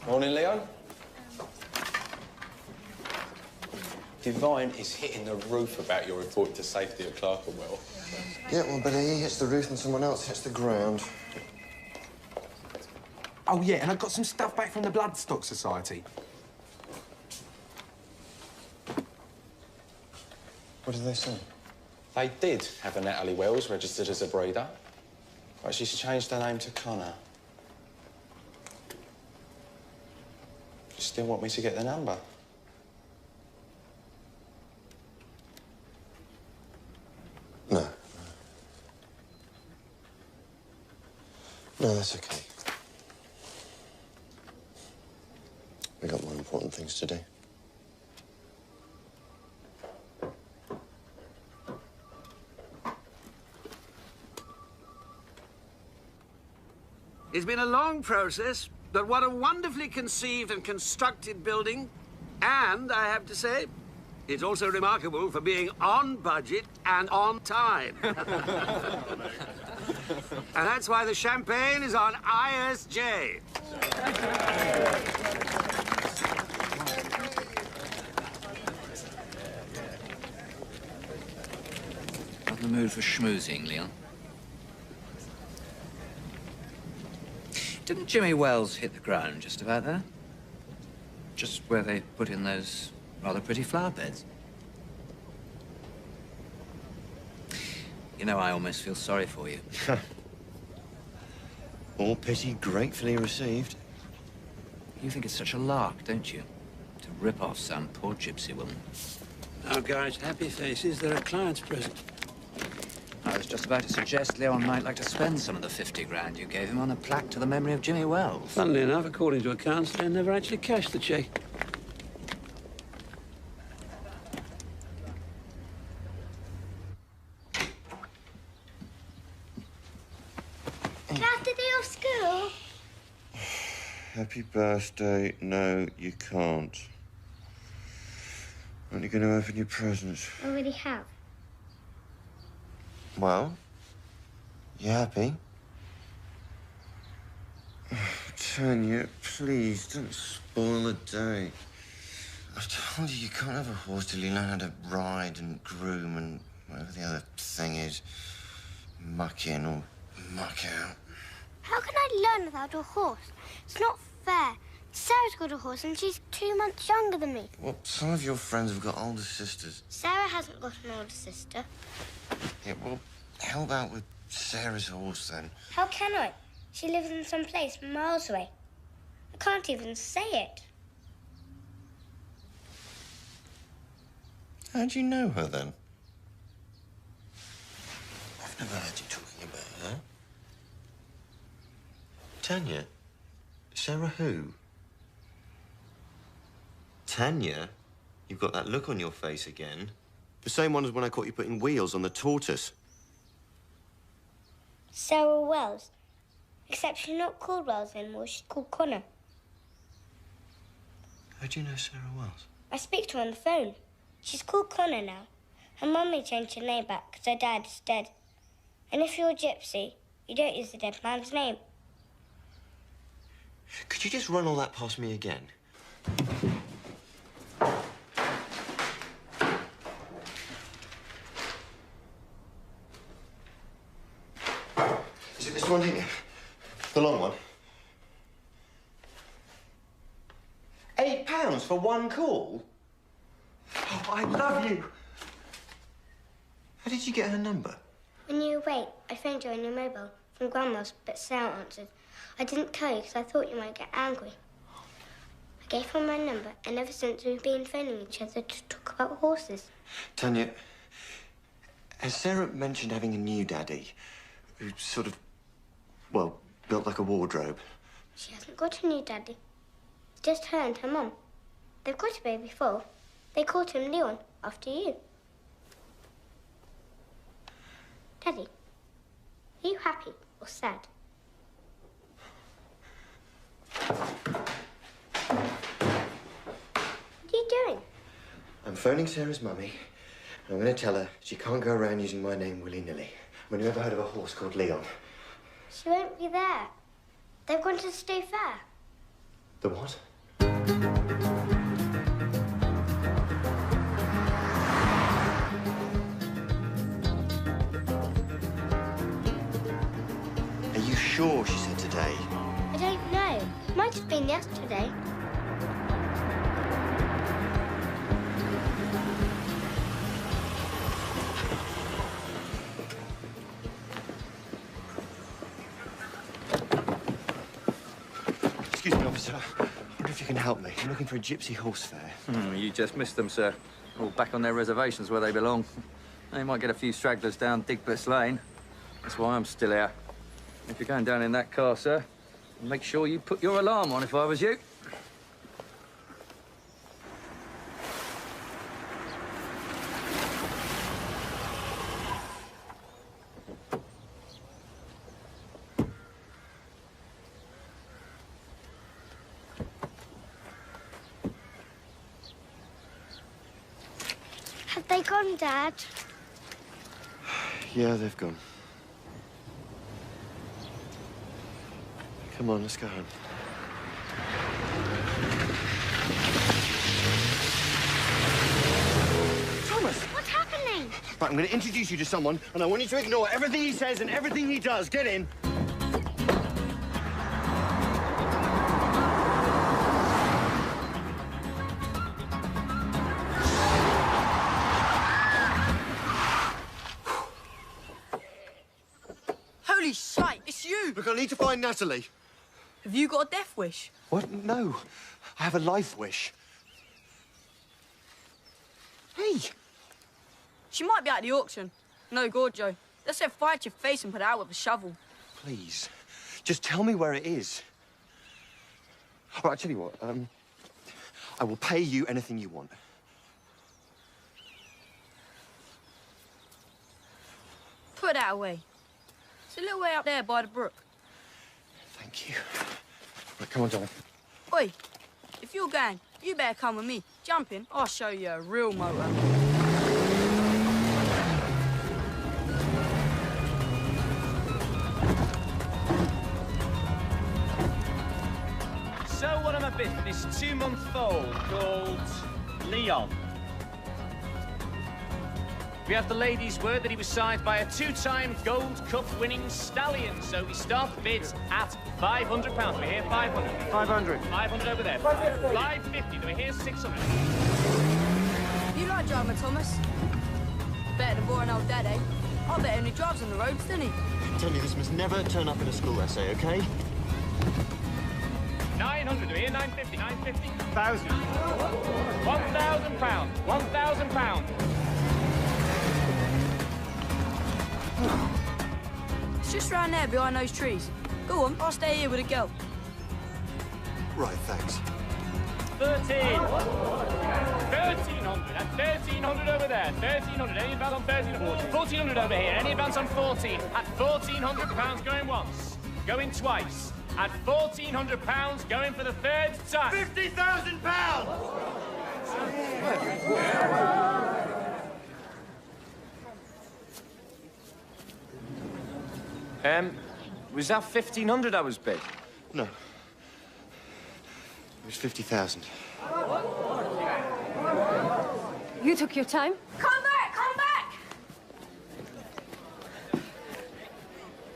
Speaker 15: Morning, Leon. Divine is hitting the roof about your report to safety at Clerkenwell.
Speaker 1: Yeah, well, but he hits the roof and someone else hits the ground.
Speaker 16: Oh, yeah, and I got some stuff back from the Bloodstock Society.
Speaker 1: What did they say?
Speaker 15: They did have a Natalie Wells registered as a breeder, but she's changed her name to Connor. You still want me to get the number?
Speaker 1: No. No, that's okay. We got more important things to do.
Speaker 6: It's been a long process, but what a wonderfully conceived and constructed building. And, I have to say, it's also remarkable for being on budget and on time. And that's why the champagne is on ISJ.
Speaker 4: Not in the mood for schmoozing, Leon. Didn't Jimmy Wells hit the ground just about there? Just where they put in those rather pretty flower beds? You know, I almost feel sorry for you.
Speaker 1: All pity gratefully received.
Speaker 4: You think it's such a lark, don't you? To rip off some poor gypsy woman.
Speaker 6: Now, guys, happy faces. There are clients present.
Speaker 4: I was just about to suggest Leon might like to spend some of the 50 grand you gave him on a plaque to the memory of Jimmy Wells.
Speaker 6: Funnily enough, according to accounts, they never actually cashed the cheque.
Speaker 7: Do I have to do off school?
Speaker 1: Happy birthday. No, you can't. Aren't you going to open your presents?
Speaker 7: I already have.
Speaker 1: Well, you happy? Tanya, please, don't spoil the day. I've told you, you can't have a horse till you learn how to ride and groom and whatever the other thing is. Muck in or muck out.
Speaker 7: How can I learn without a horse? It's not fair. Sarah's got a horse and she's 2 months younger than me.
Speaker 1: Well, some of your friends have got older sisters.
Speaker 7: Sarah hasn't got an older sister.
Speaker 1: Yeah, well, help out with Sarah's horse, then.
Speaker 7: How can I? She lives in some place miles away. I can't even say it.
Speaker 1: How do you know her, then? I've never heard you talking about her. Tanya? Sarah who? Tanya? You've got that look on your face again. The same one as when I caught you putting wheels on the tortoise.
Speaker 7: Sarah Wells. Except she's not called Wells anymore. She's called Connor.
Speaker 1: How do you know Sarah Wells?
Speaker 7: I speak to her on the phone. She's called Connor now. Her mummy changed her name back because her dad is dead. And if you're a gypsy, you don't use the dead man's name.
Speaker 1: Could you just run all that past me again? Is it this one here? The long one? £8 for one call? Oh, I love you. How did you get her number?
Speaker 7: When you were away, I phoned you on your mobile from Grandma's, but Sarah answered. I didn't tell you because I thought you might get angry. I gave her my number, and ever since we've been phoning each other to talk about horses.
Speaker 1: Tanya, has Sarah mentioned having a new daddy who sort of, well, built like a wardrobe,
Speaker 7: She hasn't got a new daddy. Just her and her mum. They've got a baby foal. They called him Leon, after you. Daddy, are you happy or sad? What are you doing?
Speaker 1: I'm phoning Sarah's mummy, and I'm going to tell her she can't go around using my name willy-nilly. Have you ever heard of a horse called Leon?
Speaker 7: She won't be there. They've gone to the state fair.
Speaker 1: The what? Are you sure she said today?
Speaker 7: I don't know. Might have been yesterday.
Speaker 1: Excuse me, officer. I wonder if you can help me. I'm looking for a gypsy horse fair.
Speaker 17: You just missed them, sir. All back on their reservations where they belong. They might get a few stragglers down Digbert's Lane. That's why I'm still here. If you're going down in that car, sir, make sure you put your alarm on if I was you.
Speaker 7: Have they gone, Dad?
Speaker 1: Yeah, they've gone. Come on, let's go home. Thomas!
Speaker 7: What's happening?
Speaker 1: Right, I'm going to introduce you to someone, and I want you to ignore everything he says and everything he does. Get in.
Speaker 8: Holy shite, it's you!
Speaker 1: Look, I need to find Natalie.
Speaker 8: Have you got a death wish?
Speaker 1: What? No. I have a life wish. Hey!
Speaker 8: She might be at the auction. No, Gorjo. Let's set fire to your face and put it out with a shovel.
Speaker 1: Please, just tell me where it is. All right, I'll tell you what. I will pay you anything you want.
Speaker 8: Put that away. It's a little way up there by the brook.
Speaker 1: Thank you. Right, come on, darling.
Speaker 8: Oi, if you're going, you better come with me. Jump in, I'll show you a real motor.
Speaker 18: So what am I bid for this 2-month foal called Leon? We have the lady's word that he was signed by a 2-time Gold Cup winning stallion, so we start the bids at £500. We're here 500.
Speaker 1: 500.
Speaker 18: 500 over there. 550. We're here 600.
Speaker 8: You like driving, Thomas? Better than boring old Dad, eh? I bet he only drives on the roads, doesn't he?
Speaker 1: I tell you, this must never turn up in a school essay, okay?
Speaker 18: 900. We're here 950. 950.
Speaker 9: 1,000.
Speaker 18: £1,000. £1,000.
Speaker 8: It's just round there behind those trees. Go on, I'll stay here with a girl.
Speaker 1: Right, thanks.
Speaker 18: 13. 1,300. At 1,300 over there. 1,300. Any advance on 1,300? 1,400 over here. Any advance on 14? At £1,400 going once. Going twice. At £1,400 going for the third time.
Speaker 9: £50,000!
Speaker 18: Was that 1,500 I was bid?
Speaker 1: No. It was 50,000.
Speaker 13: You took your time?
Speaker 8: Come back! Come back!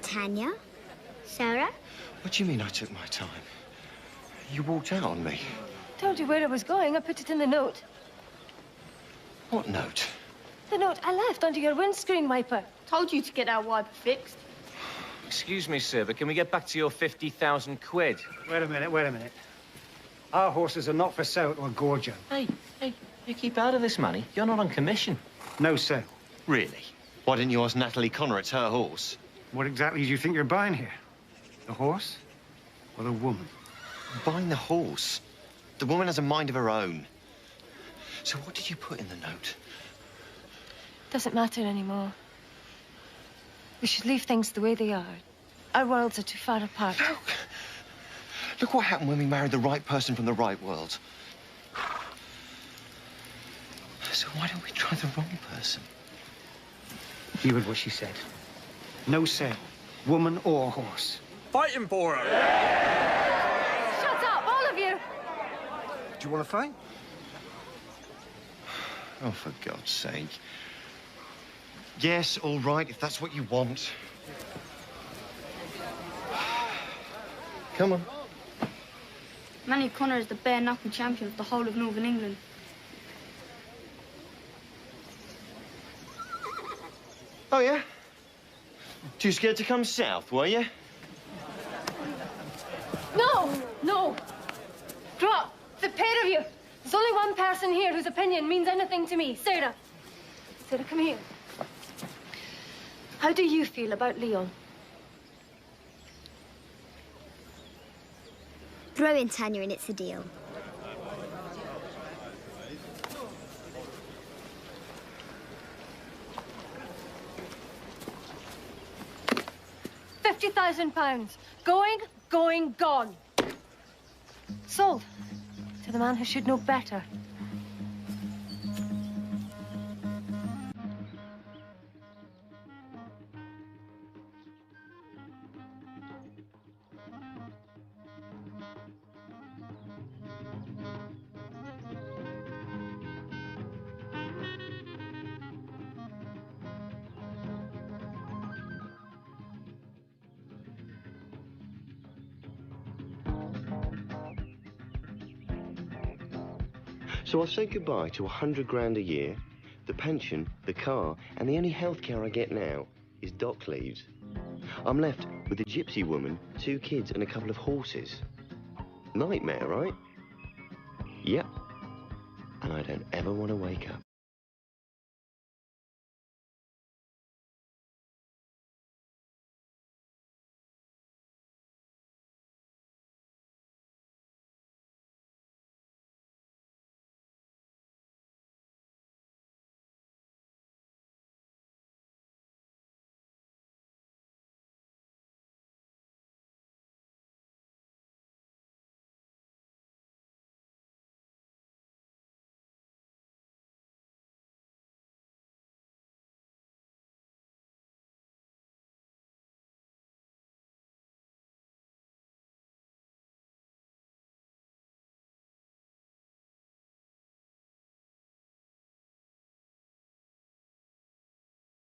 Speaker 7: Tanya? Sarah?
Speaker 1: What do you mean I took my time? You walked out on me.
Speaker 13: Told you where I was going. I put it in the note.
Speaker 1: What note?
Speaker 13: The note I left under your windscreen wiper.
Speaker 8: Told you to get our wiper fixed.
Speaker 18: Excuse me, sir, but can we get back to your 50,000 quid?
Speaker 9: Wait a minute, wait a minute. Our horses are not for sale to a Gorjo.
Speaker 18: Hey, you keep out of this, Manny. You're not on commission.
Speaker 9: No, sir.
Speaker 1: Really? Why didn't you ask Natalie Connor? It's her horse.
Speaker 9: What exactly do you think you're buying here? The horse?
Speaker 6: Well, a woman.
Speaker 1: Buying the horse. The woman has a mind of her own. So what did you put in the note?
Speaker 2: Doesn't matter anymore. We should leave things the way they are. Our worlds are too far apart.
Speaker 1: Look what happened when we married the right person from the right world. So why don't we try the wrong person?
Speaker 6: You heard what she said. No sale, woman or horse.
Speaker 16: Fighting for her.
Speaker 2: Shut up, all of you!
Speaker 16: Do you want to fight?
Speaker 1: Oh, for God's sake. Yes, all right, if that's what you want. Come on.
Speaker 8: Manny Connor is the bare-knuckle champion of the whole of Northern England.
Speaker 1: Oh, yeah? Too scared to come south, were you?
Speaker 2: No! No! Drop! The pair of you! There's only one person here whose opinion means anything to me. Sarah. Sarah, come here. How do you feel about Leon?
Speaker 10: Throw in Tanya and it's a deal.
Speaker 2: £50,000. Going, going, gone. Sold. To the man who should know better.
Speaker 1: So I've said goodbye to 100 grand a year, the pension, the car, and the only healthcare I get now is dock leaves. I'm left with a gypsy woman, 2 kids, and a couple of horses. Nightmare, right? Yep. And I don't ever want to wake up.